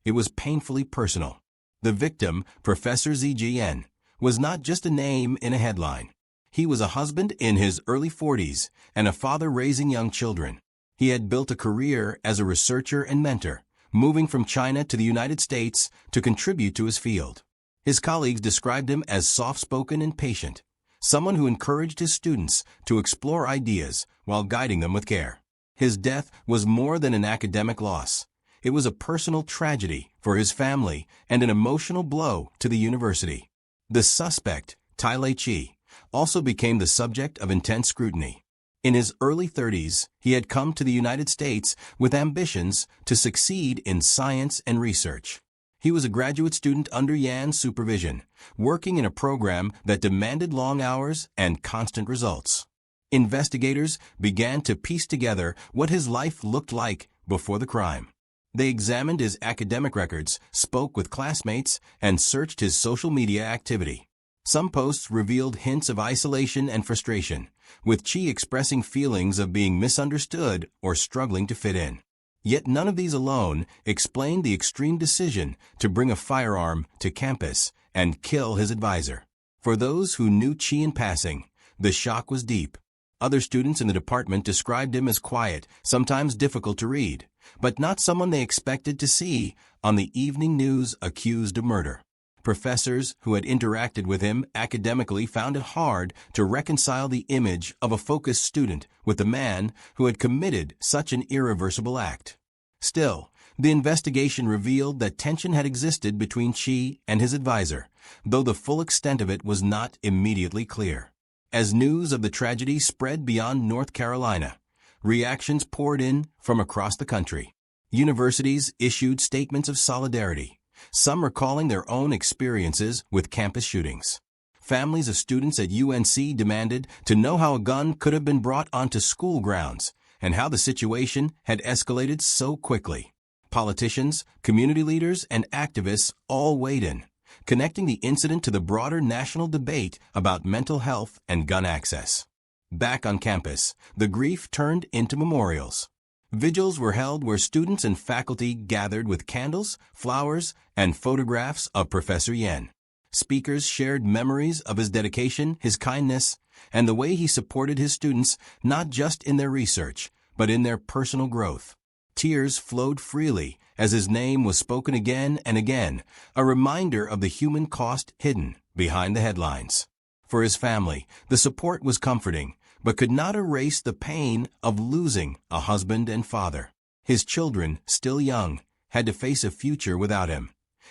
it was painfully personal. The victim, Professor ZGN, was not just a name in a headline. He was a husband in his early 40s and a father raising young children. He had built a career as a researcher and mentor, moving from China to the United States to contribute to his field. His colleagues described him as soft-spoken and patient, someone who encouraged his students to explore ideas while guiding them with care. His death was more than an academic loss. It was a personal tragedy for his family and an emotional blow to the university. The suspect, Tai Chi, also became the subject of intense scrutiny. In his early 30s, he had come to the United States with ambitions to succeed in science and research. He was a graduate student under Yan's supervision, working in a program that demanded long hours and constant results. Investigators began to piece together what his life looked like before the crime. They examined his academic records, spoke with classmates, and searched his social media activity. Some posts revealed hints of isolation and frustration, with Chi expressing feelings of being misunderstood or struggling to fit in. Yet none of these alone explained the extreme decision to bring a firearm to campus and kill his advisor. For those who knew Chi in passing, the shock was deep. Other students in the department described him as quiet, sometimes difficult to read, but not someone they expected to see on the evening news accused of murder. Professors who had interacted with him academically found it hard to reconcile the image of a focused student with the man who had committed such an irreversible act. Still, The investigation revealed that tension had existed between Chi and his advisor, though the full extent of it was not immediately clear. As news of the tragedy spread beyond North Carolina, reactions poured in from across the country. Universities issued statements of solidarity, some recalling their own experiences with campus shootings. Families of students at UNC demanded to know how a gun could have been brought onto school grounds and how the situation had escalated so quickly. Politicians, community leaders, and activists all weighed in, connecting the incident to the broader national debate about mental health and gun access. Back on campus, the grief turned into memorials. Vigils were held where students and faculty gathered with candles, flowers, and photographs of Professor Yen. Speakers shared memories of his dedication, his kindness, and the way he supported his students not just in their research, but in their personal growth. Tears flowed freely as his name was spoken again and again, a reminder of the human cost hidden behind the headlines. For his family, the support was comforting, but could not erase the pain of losing a husband and father. His children, still young, had to face a future without him,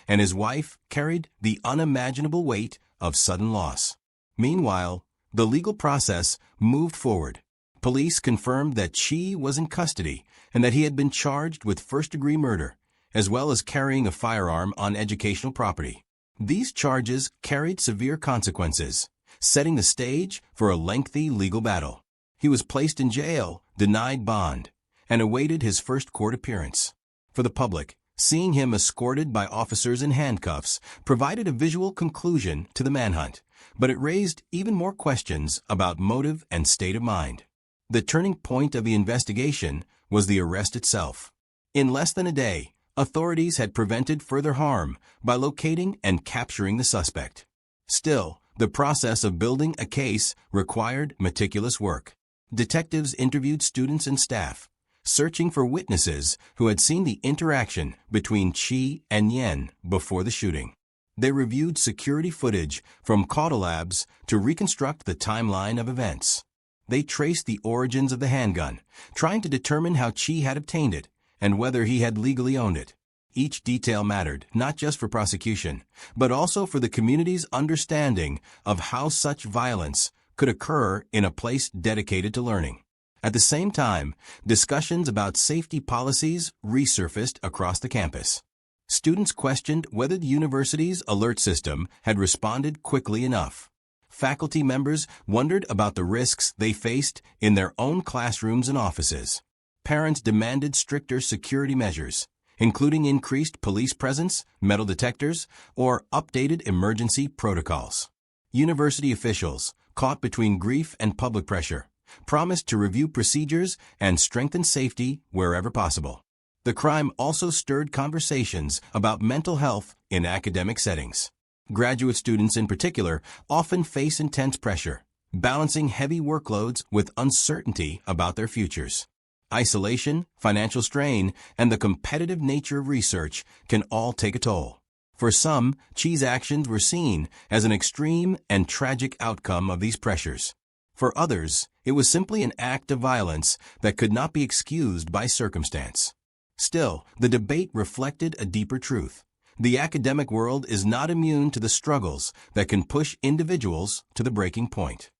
and his wife carried the unimaginable weight of sudden loss. Meanwhile, the legal process moved forward. Police confirmed that Chi was in custody and that he had been charged with first-degree murder, as well as carrying a firearm on educational property. These charges carried severe consequences, setting the stage for a lengthy legal battle. He was placed in jail, denied bond, and awaited his first court appearance. For the public, seeing him escorted by officers in handcuffs provided a visual conclusion to the manhunt, but it raised even more questions about motive and state of mind. The turning point of the investigation was the arrest itself. In less than a day, authorities had prevented further harm by locating and capturing the suspect. Still, the process of building a case required meticulous work. Detectives interviewed students and staff, searching for witnesses who had seen the interaction between Chi and Yen before the shooting. They reviewed security footage from Caudal Labs to reconstruct the timeline of events. They traced the origins of the handgun, trying to determine how Chi had obtained it and whether he had legally owned it. Each detail mattered, not just for prosecution, but also for the community's understanding of how such violence could occur in a place dedicated to learning. At the same time, discussions about safety policies resurfaced across the campus. Students questioned whether the university's alert system had responded quickly enough. Faculty members wondered about the risks they faced in their own classrooms and offices. Parents demanded stricter security measures, including increased police presence, metal detectors, or updated emergency protocols. University officials, caught between grief and public pressure, promised to review procedures and strengthen safety wherever possible. The crime also stirred conversations about mental health in academic settings. Graduate students in particular often face intense pressure, balancing heavy workloads with uncertainty about their futures. Isolation, financial strain, and the competitive nature of research can all take a toll. For some, Chi's actions were seen as an extreme and tragic outcome of these pressures. For others, it was simply an act of violence that could not be excused by circumstance. Still, the debate reflected a deeper truth. The academic world is not immune to the struggles that can push individuals to the breaking point.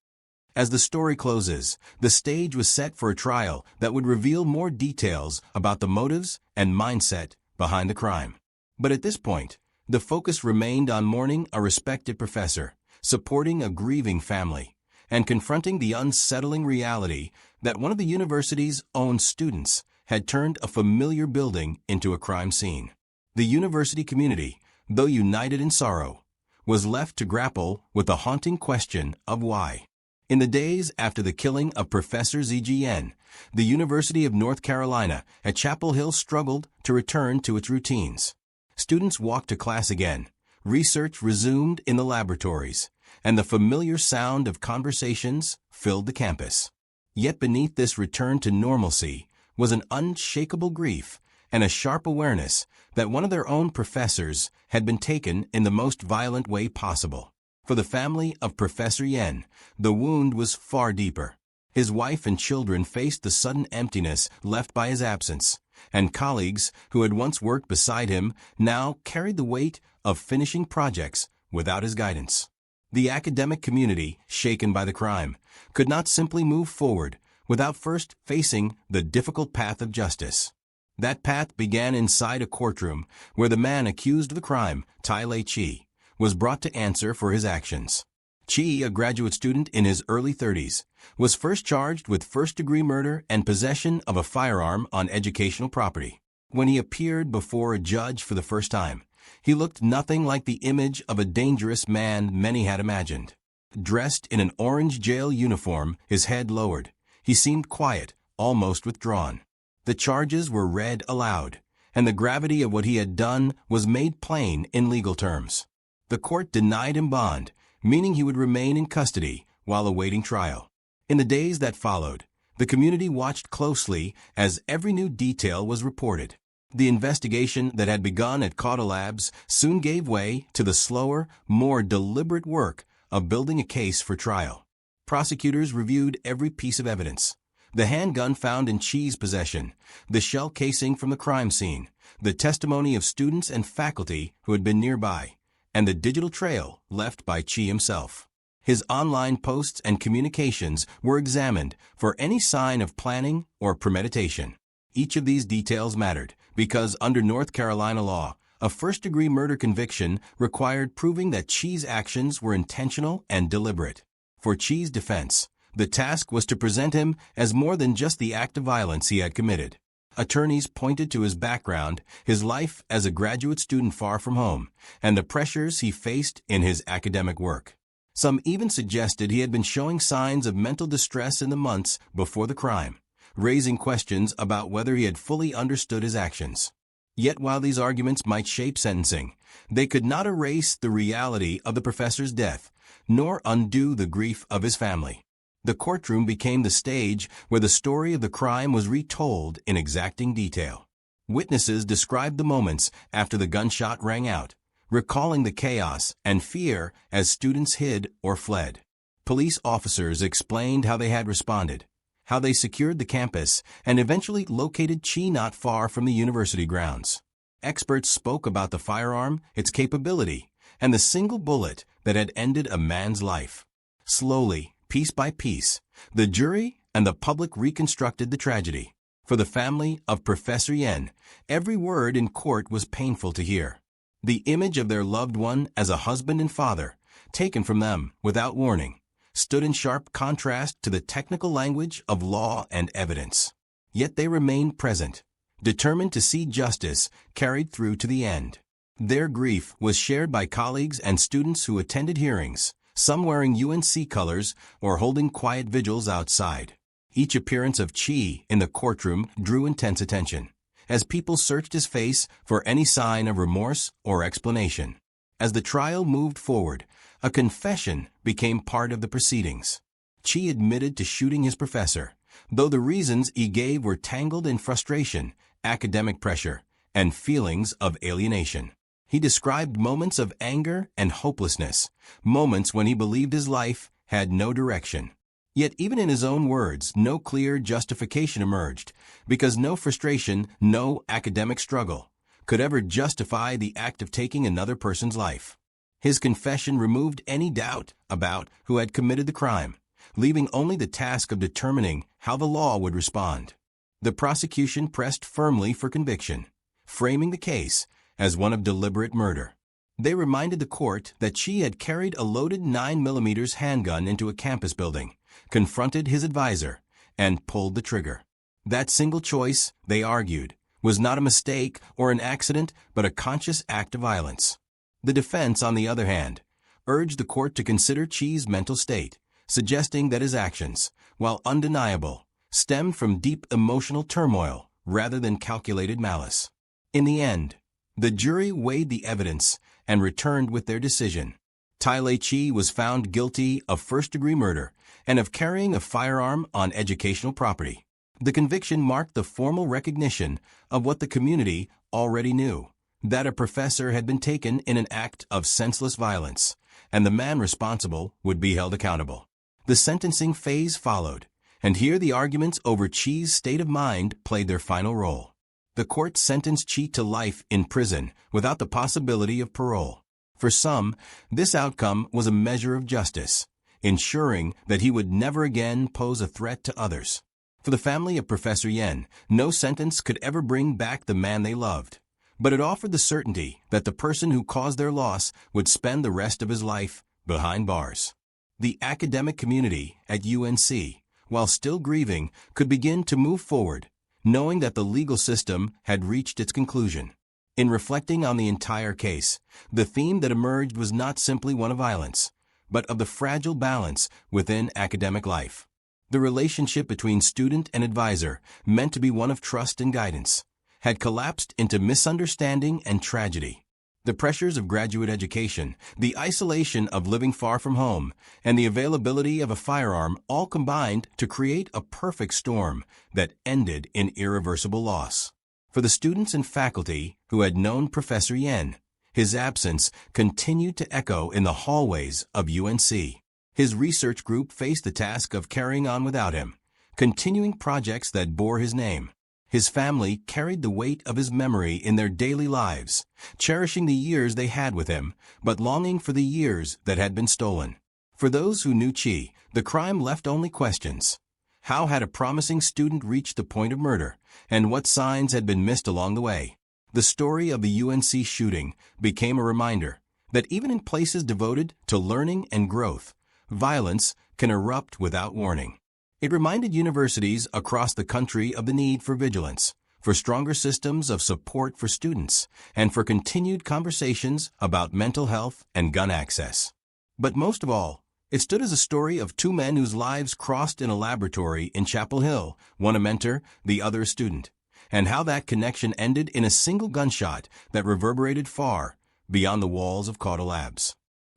As the story closes, the stage was set for a trial that would reveal more details about the motives and mindset behind the crime. But at this point, the focus remained on mourning a respected professor, supporting a grieving family, and confronting the unsettling reality that one of the university's own students had turned a familiar building into a crime scene. The university community, though united in sorrow, was left to grapple with the haunting question of why. In the days after the killing of Professor ZGN, the University of North Carolina at Chapel Hill struggled to return to its routines. Students walked to class again, research resumed in the laboratories, and the familiar sound of conversations filled the campus. Yet beneath this return to normalcy was an unshakable grief and a sharp awareness that one of their own professors had been taken in the most violent way possible. For the family of Professor Yen, the wound was far deeper. His wife and children faced the sudden emptiness left by his absence, and colleagues who had once worked beside him now carried the weight of finishing projects without his guidance. The academic community, shaken by the crime, could not simply move forward without first facing the difficult path of justice. That path began inside a courtroom where the man accused of the crime, Tai Chi, was brought to answer for his actions. Chi, a graduate student in his early 30s, was first charged with first-degree murder and possession of a firearm on educational property. When he appeared before a judge for the first time, he looked nothing like the image of a dangerous man many had imagined. Dressed in an orange jail uniform, his head lowered, he seemed quiet, almost withdrawn. The charges were read aloud, and the gravity of what he had done was made plain in legal terms. The court denied him bond, meaning he would remain in custody while awaiting trial. In the days that followed, the community watched closely as every new detail was reported. The investigation that had begun at Cauda Labs soon gave way to the slower, more deliberate work of building a case for trial. Prosecutors reviewed every piece of evidence. The handgun found in Chi's possession, the shell casing from the crime scene, the testimony of students and faculty who had been nearby, and the digital trail left by Chi himself. His online posts and communications were examined for any sign of planning or premeditation. Each of these details mattered because under North Carolina law, a first-degree murder conviction required proving that Chi's actions were intentional and deliberate. For Chi's defense, the task was to present him as more than just the act of violence he had committed. Attorneys pointed to his background, his life as a graduate student far from home, and the pressures he faced in his academic work. Some even suggested he had been showing signs of mental distress in the months before the crime, raising questions about whether he had fully understood his actions. Yet while these arguments might shape sentencing, they could not erase the reality of the professor's death, nor undo the grief of his family. The courtroom became the stage where the story of the crime was retold in exacting detail. Witnesses described the moments after the gunshot rang out, recalling the chaos and fear as students hid or fled. Police officers explained how they had responded, how they secured the campus, and eventually located Chi not far from the university grounds. Experts spoke about the firearm, its capability, and the single bullet that had ended a man's life. Slowly, piece by piece, the jury and the public reconstructed the tragedy. For the family of Professor Yen, every word in court was painful to hear. The image of their loved one as a husband and father, taken from them without warning, stood in sharp contrast to the technical language of law and evidence. Yet they remained present, determined to see justice carried through to the end. Their grief was shared by colleagues and students who attended hearings, some wearing UNC colors or holding quiet vigils outside. Each appearance of Chi in the courtroom drew intense attention, as people searched his face for any sign of remorse or explanation. As the trial moved forward, a confession became part of the proceedings. Chi admitted to shooting his professor, though the reasons he gave were tangled in frustration, academic pressure, and feelings of alienation. He described moments of anger and hopelessness, moments when he believed his life had no direction. Yet even in his own words, no clear justification emerged, because no frustration, no academic struggle, could ever justify the act of taking another person's life. His confession removed any doubt about who had committed the crime, leaving only the task of determining how the law would respond. The prosecution pressed firmly for conviction, framing the case as one of deliberate murder. They reminded the court that Chi had carried a loaded 9mm handgun into a campus building, confronted his advisor, and pulled the trigger. That single choice, they argued, was not a mistake or an accident, but a conscious act of violence. The defense, on the other hand, urged the court to consider Chi's mental state, suggesting that his actions, while undeniable, stemmed from deep emotional turmoil rather than calculated malice. In the end, the jury weighed the evidence and returned with their decision. Tai Chi was found guilty of first-degree murder and of carrying a firearm on educational property. The conviction marked the formal recognition of what the community already knew, that a professor had been taken in an act of senseless violence, and the man responsible would be held accountable. The sentencing phase followed, And here the arguments over Chi's state of mind played their final role. The court sentenced Chi to life in prison without the possibility of parole. For some, this outcome was a measure of justice, ensuring that he would never again pose a threat to others. For the family of Professor Yen, no sentence could ever bring back the man they loved, but it offered the certainty that the person who caused their loss would spend the rest of his life behind bars. The academic community at UNC, while still grieving, could begin to move forward, knowing that the legal system had reached its conclusion. In reflecting on the entire case, the theme that emerged was not simply one of violence, but of the fragile balance within academic life. The relationship between student and advisor, meant to be one of trust and guidance, had collapsed into misunderstanding and tragedy. The pressures of graduate education, the isolation of living far from home, and the availability of a firearm all combined to create a perfect storm that ended in irreversible loss. For the students and faculty who had known Professor Yen, his absence continued to echo in the hallways of UNC. His research group faced the task of carrying on without him, continuing projects that bore his name. His family carried the weight of his memory in their daily lives, cherishing the years they had with him, but longing for the years that had been stolen. For those who knew Chi, the crime left only questions. How had a promising student reached the point of murder, and what signs had been missed along the way? The story of the UNC shooting became a reminder that even in places devoted to learning and growth, violence can erupt without warning. It reminded universities across the country of the need for vigilance, for stronger systems of support for students, and for continued conversations about mental health and gun access. But most of all, it stood as a story of two men whose lives crossed in a laboratory in Chapel Hill, one a mentor, the other a student, and how that connection ended in a single gunshot that reverberated far beyond the walls of Cauda Labs.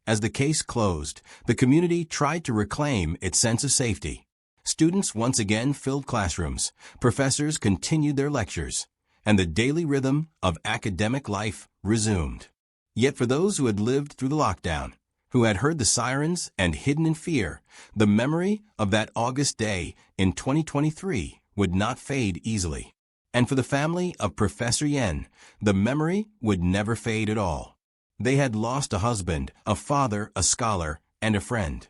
As the case closed, the community tried to reclaim its sense of safety. Students once again filled classrooms, professors continued their lectures, and the daily rhythm of academic life resumed. Yet for those who had lived through the lockdown, who had heard the sirens and hidden in fear, the memory of that August day in 2023 would not fade easily. And for the family of Professor Yen, the memory would never fade at all. They had lost a husband, a father, a scholar, and a friend.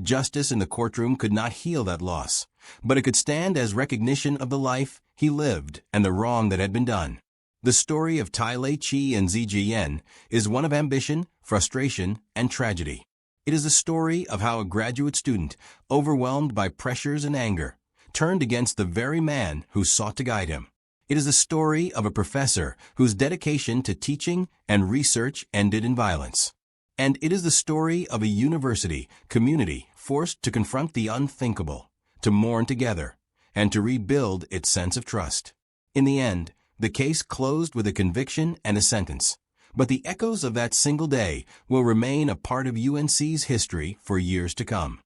Justice in the courtroom could not heal that loss, but it could stand as recognition of the life he lived and the wrong that had been done. The story of Tai Lei Chi and Ziji Yen is one of ambition, frustration, and tragedy. It is a story of how a graduate student, overwhelmed by pressures and anger, turned against the very man who sought to guide him. It is a story of a professor whose dedication to teaching and research ended in violence. And it is the story of a university community forced to confront the unthinkable, to mourn together, and to rebuild its sense of trust. In the end, the case closed with a conviction and a sentence, but the echoes of that single day will remain a part of UNC's history for years to come.